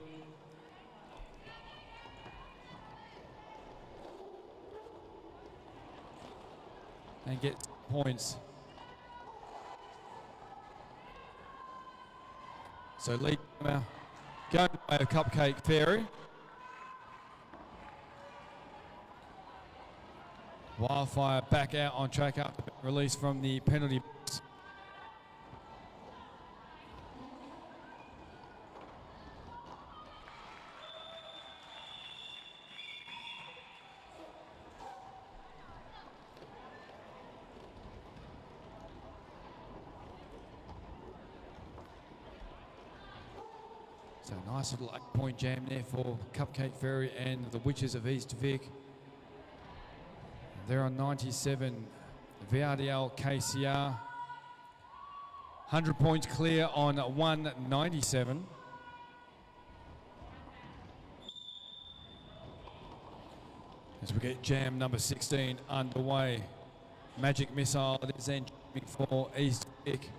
And get points. So lead going by a Cupcake Fairy. Wildfire back out on track after being released from the penalty box. So nice little 8-point jam there for Cupcake Fairy and the Witches of East Vic. They're on 97, VRDL KCR. 100 points clear on 197. As we get jam number 16 underway. Magic Missile is then jamming for East Vic.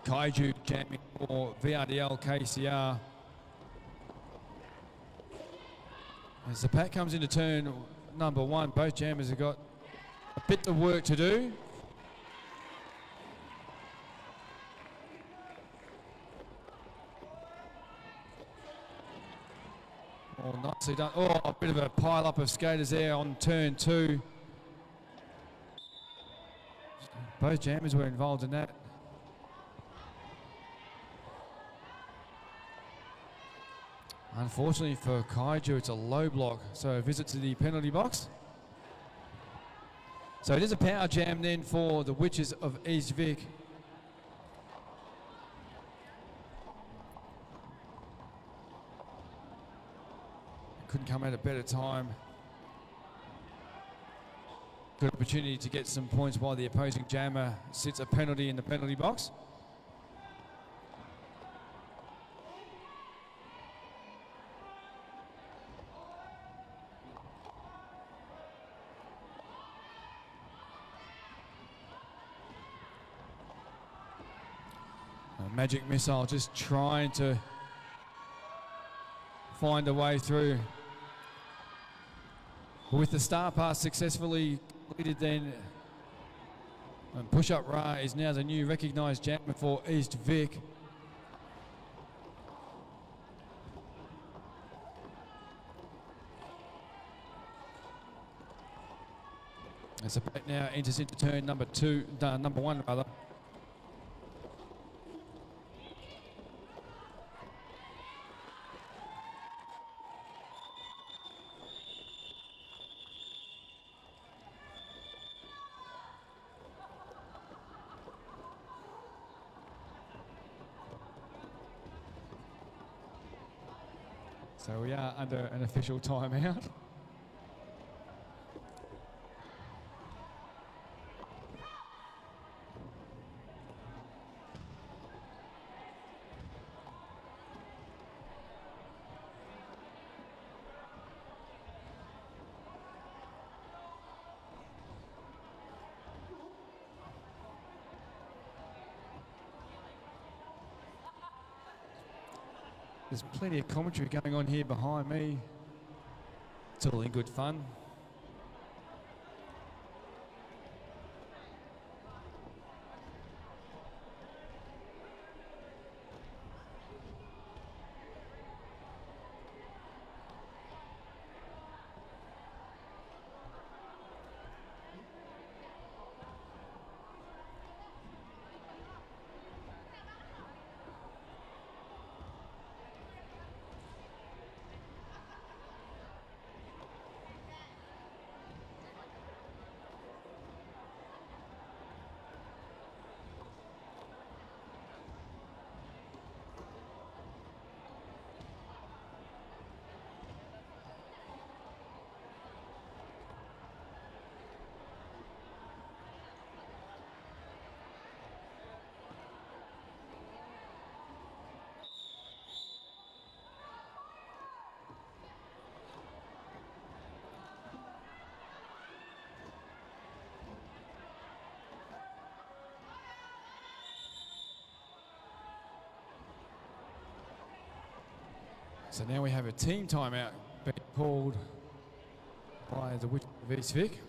Kaiju jamming for VRDL KCR. As the pack comes into turn number 1, both jammers have got a bit of work to do. Oh, nicely done. Oh, a bit of a pile up of skaters there on turn 2. Both jammers were involved in that. Unfortunately for Kaiju, it's a low block, so a visit to the penalty box. So it is a power jam then for the Witches of East Vic. Couldn't come at a better time. Good opportunity to get some points while the opposing jammer sits a penalty in the penalty box. Magic Missile just trying to find a way through. With the star pass successfully completed then, and Push Up Ra is now the new recognised jammer for East Vic. As the pack now enters into turn number 1 rather. So we are under an official timeout. There's plenty of commentary going on here behind me. It's all in good fun. So now we have a team timeout being called by the Witch of East Vic.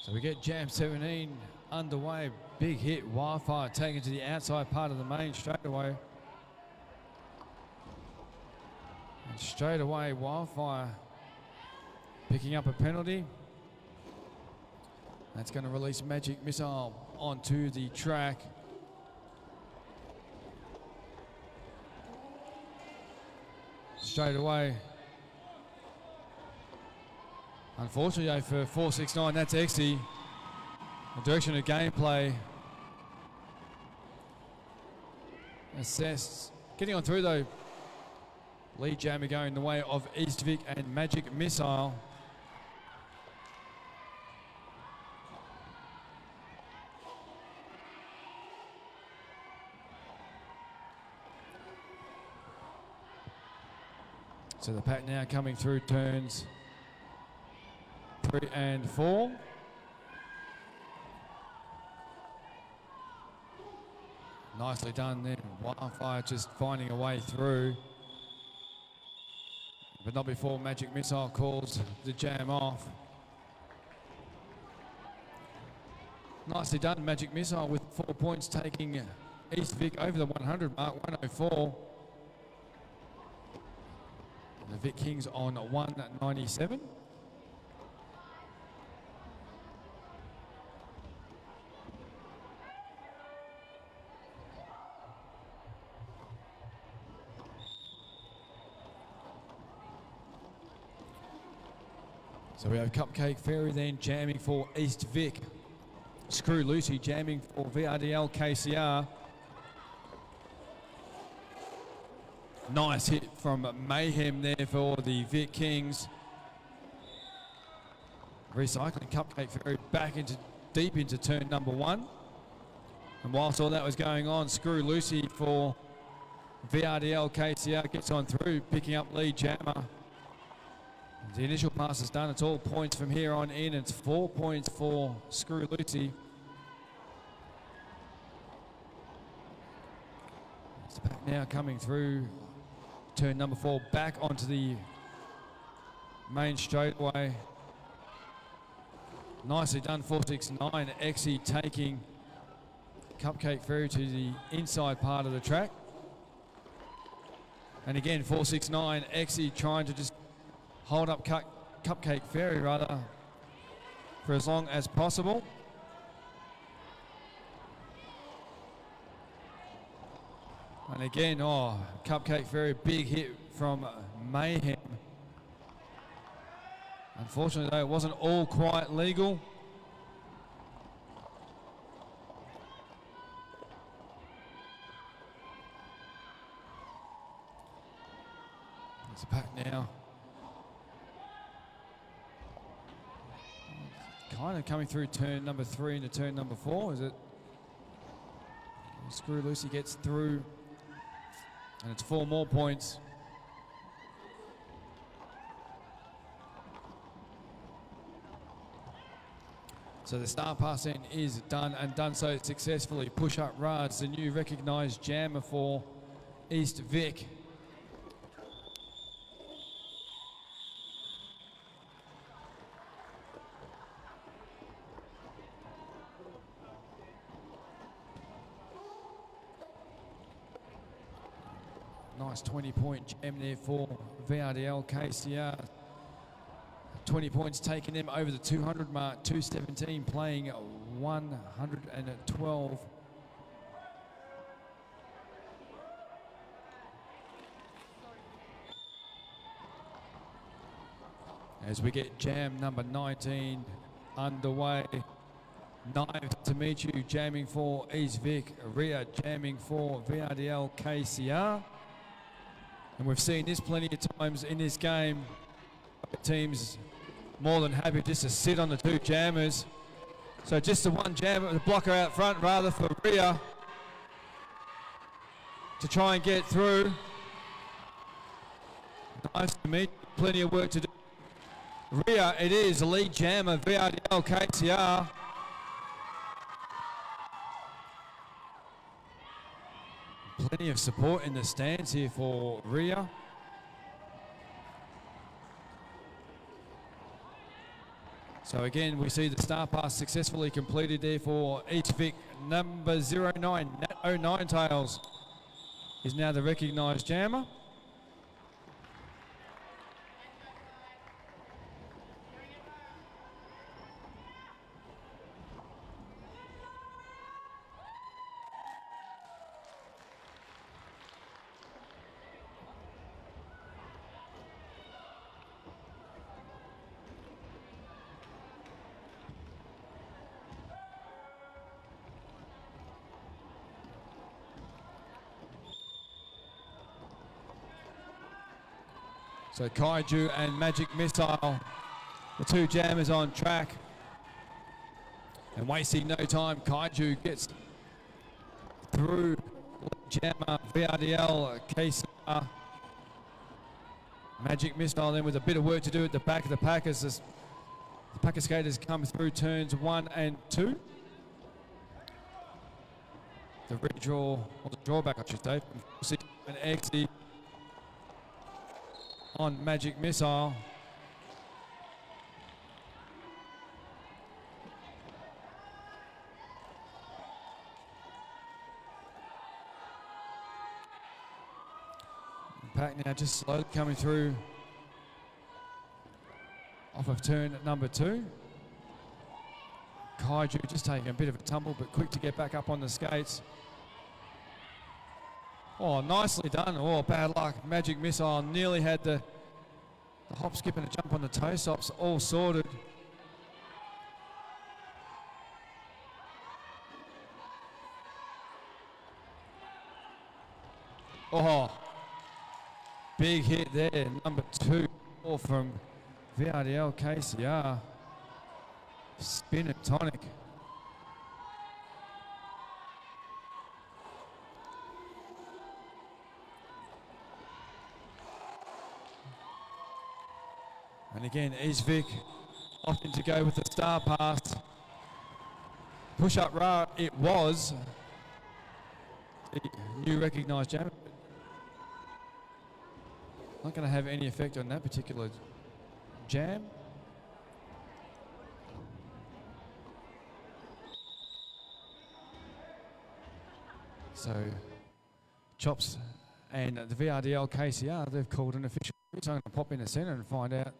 So we get Jam 17 underway. Big hit, Wildfire taken to the outside part of the main straight away. And straight away, Wildfire picking up a penalty. That's going to release Magic Missile onto the track. Straight away. Unfortunately for 469, that's Exy. The direction of gameplay assessed. Getting on through though, lead jammer going the way of East Vic and Magic Missile. So the pack now coming through turns 3 and 4. Nicely done then. Wildfire just finding a way through. But not before Magic Missile calls the jam off. Nicely done, Magic Missile with 4 points, taking East Vic over the 100 mark, 104. And the vic-kings on 197. So we have Cupcake Fairy then jamming for East Vic. Screw Lucy jamming for VRDL KCR. Nice hit from Mayhem there for the vic-kings. Recycling Cupcake Fairy back into deep into turn number 1. And whilst all that was going on, Screw Lucy for VRDL KCR gets on through, picking up lead jammer. The initial pass is done. It's all points from here on in. It's 4 points for Screw Lucy. It's back now coming through turn number 4, back onto the main straightaway. Nicely done, 469. Exy taking Cupcake Fairy to the inside part of the track. And again, 469. Exy trying to just hold up Cupcake Fairy rather for as long as possible. And again, Cupcake Fairy, big hit from Mayhem. Unfortunately though, it wasn't all quite legal. It's a pack now. Kind of coming through turn number 3 into turn number 4, is it? Screw Lucy gets through, and it's 4 more points. So the star pass in is done, and done so successfully. Push up Raj, the new recognised jammer for East Vic. Nice 20-point jam there for VRDL KCR. 20 points taking them over the 200 mark, 217 playing 112. As we get jam number 19 underway. Nice to meet you, jamming for East Vic, Ria jamming for VRDL KCR. And we've seen this plenty of times in this game. Teams more than happy just to sit on the two jammers. So just the one jammer, the blocker out front rather for Ria to try and get through. Nice to meet you, plenty of work to do. Ria, it is, the lead jammer, VRDL KCR. Plenty of support in the stands here for Ria. So again, we see the star pass successfully completed there for East Vic. Number 09, Nat 09 Tails, is now the recognised jammer. So Kaiju and Magic Missile, the two jammers on track. And wasting no time, Kaiju gets through jammer VRDL KCR. Magic Missile then with a bit of work to do at the back of the pack as the Packer skaters come through turns 1 and 2. The redraw, or the drawback I should say, an exit on Magic Missile. Pack now just slowly coming through off of turn number 2. Kaiju just taking a bit of a tumble, but quick to get back up on the skates. Oh, nicely done. Oh, bad luck. Magic Missile nearly had the hop, skip and a jump on the toe stops all sorted. Oh, big hit there. Number 2 from VRDL KCR. Spin and tonic. And again, East Vic opting to go with the star pass. Push up raw it was. The new recognised jam. Not going to have any effect on that particular jam. So, Chops and the VRDL KCR, they've called an official. So I'm going to pop in the centre and find out.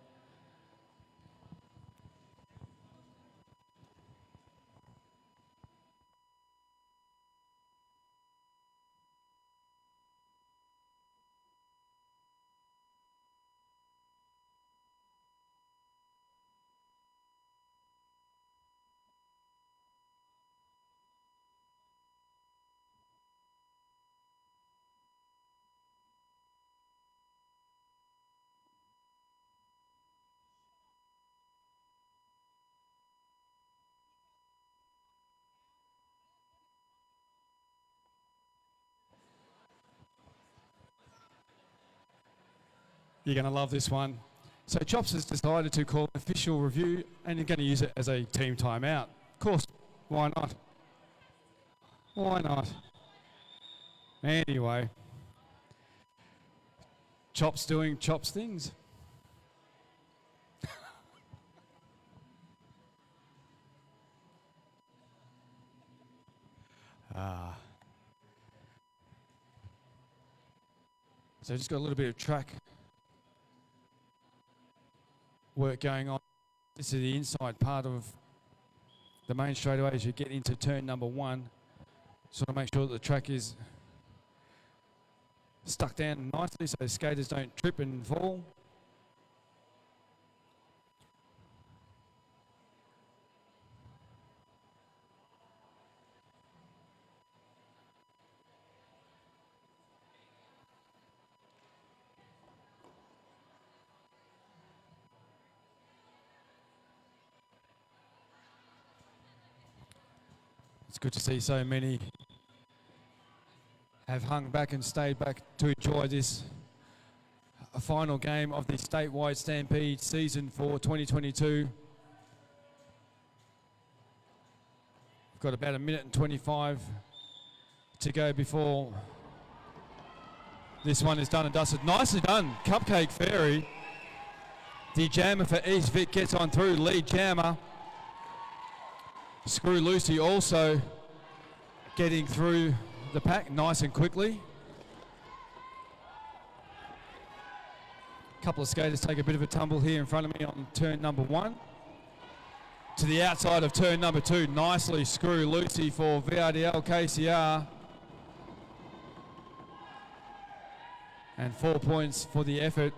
You're going to love this one. So Chops has decided to call an official review and you're going to use it as a team timeout. Of course, why not? Why not? Anyway, Chops doing Chops things. So just got a little bit of track work going on. This is the inside part of the main straightaway as you get into turn number 1. Just want to make sure that the track is stuck down nicely so skaters don't trip and fall. It's good to see so many have hung back and stayed back to enjoy this final game of the statewide Stampede season for 2022. We've got about 1:25 to go before this one is done and dusted. Nicely done, Cupcake Fairy. The jammer for East Vic gets on through, lead jammer. Screw Lucy also getting through the pack nice and quickly. A couple of skaters take a bit of a tumble here in front of me on turn number 1. To the outside of turn number 2, nicely Screw Lucy for VRDL KCR. And 4 points for the effort.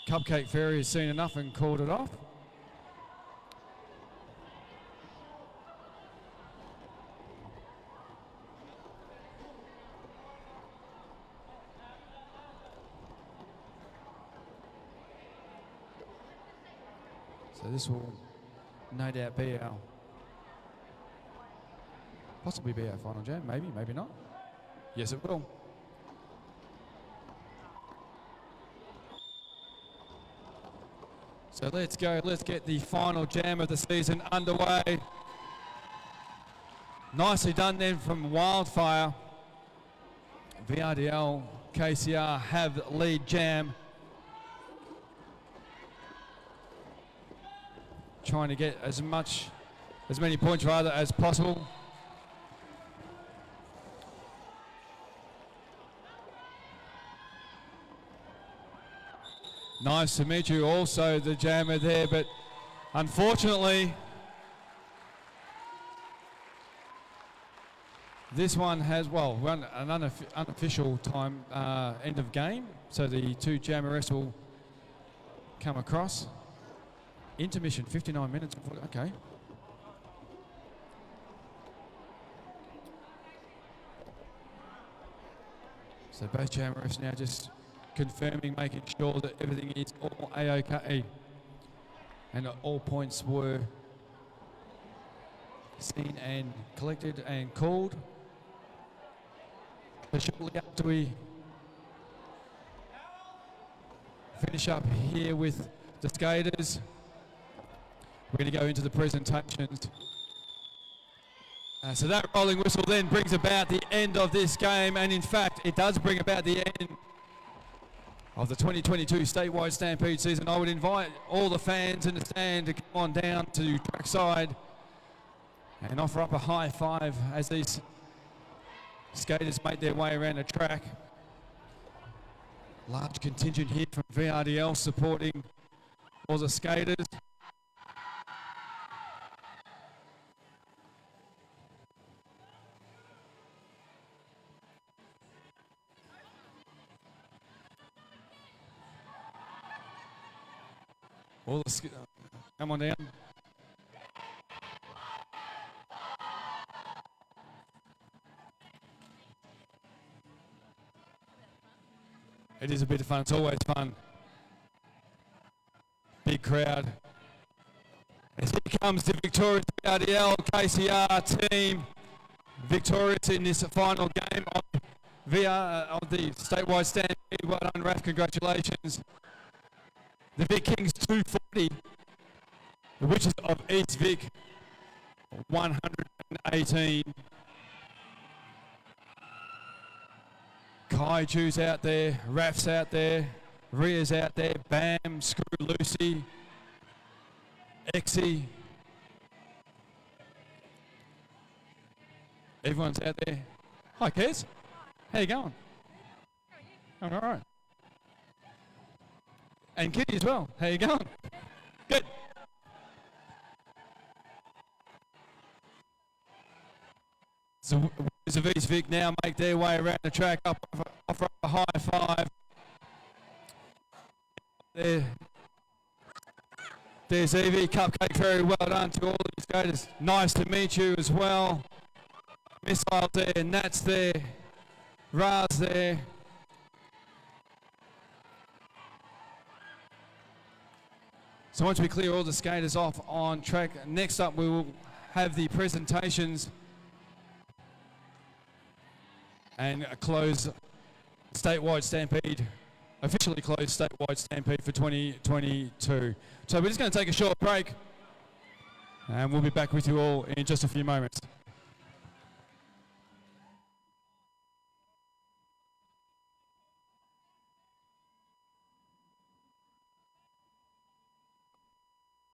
Cupcake Fairy has seen enough and called it off. So this will no doubt be our, possibly be our final jam, maybe, maybe not. Yes, it will. So let's go, let's get the final jam of the season underway. Nicely done then from Wildfire. VRDL KCR have lead jam. Trying to get as many points rather as possible. Nice to meet you, also the jammer there, but unfortunately this one has, well, an unofficial time end of game, so the 2 jammerettes will come across. Intermission, 59 minutes. Okay. So both jammerettes now just confirming, making sure that everything is all A-OK. And all points were seen and collected and called. But shortly after we finish up here with the skaters, we're going to go into the presentations. So that rolling whistle then brings about the end of this game, and in fact it does bring about the end of the 2022 statewide Stampede season. I would invite all the fans in the stand to come on down to trackside and offer up a high five as these skaters make their way around the track. Large contingent here from VRDL supporting all the skaters. All the come on down. It is a bit of fun. It's always fun. Big crowd. As here comes the victorious RDL KCR team, victorious in this final game of of the statewide Stampede. Well done, Raf. Congratulations. The vic-kings 240, the Witches of East Vic 118. Kaiju's out there, Raf's out there, Ria's out there, Bam, Screw Lucy, Exy. Everyone's out there. Hi, Kez. How you going? I'm all right. And Kitty as well. How you going? Good. So Vic now make their way around the track, offer a high five. There's EV Cupcake, very well done to all of the skaters. Nice to meet you as well. Missile there, Nat's there, Raz there. So once we clear all the skaters off on track, next up we will have the presentations and close statewide stampede, officially close statewide stampede for 2022. So we're just going to take a short break and we'll be back with you all in just a few moments.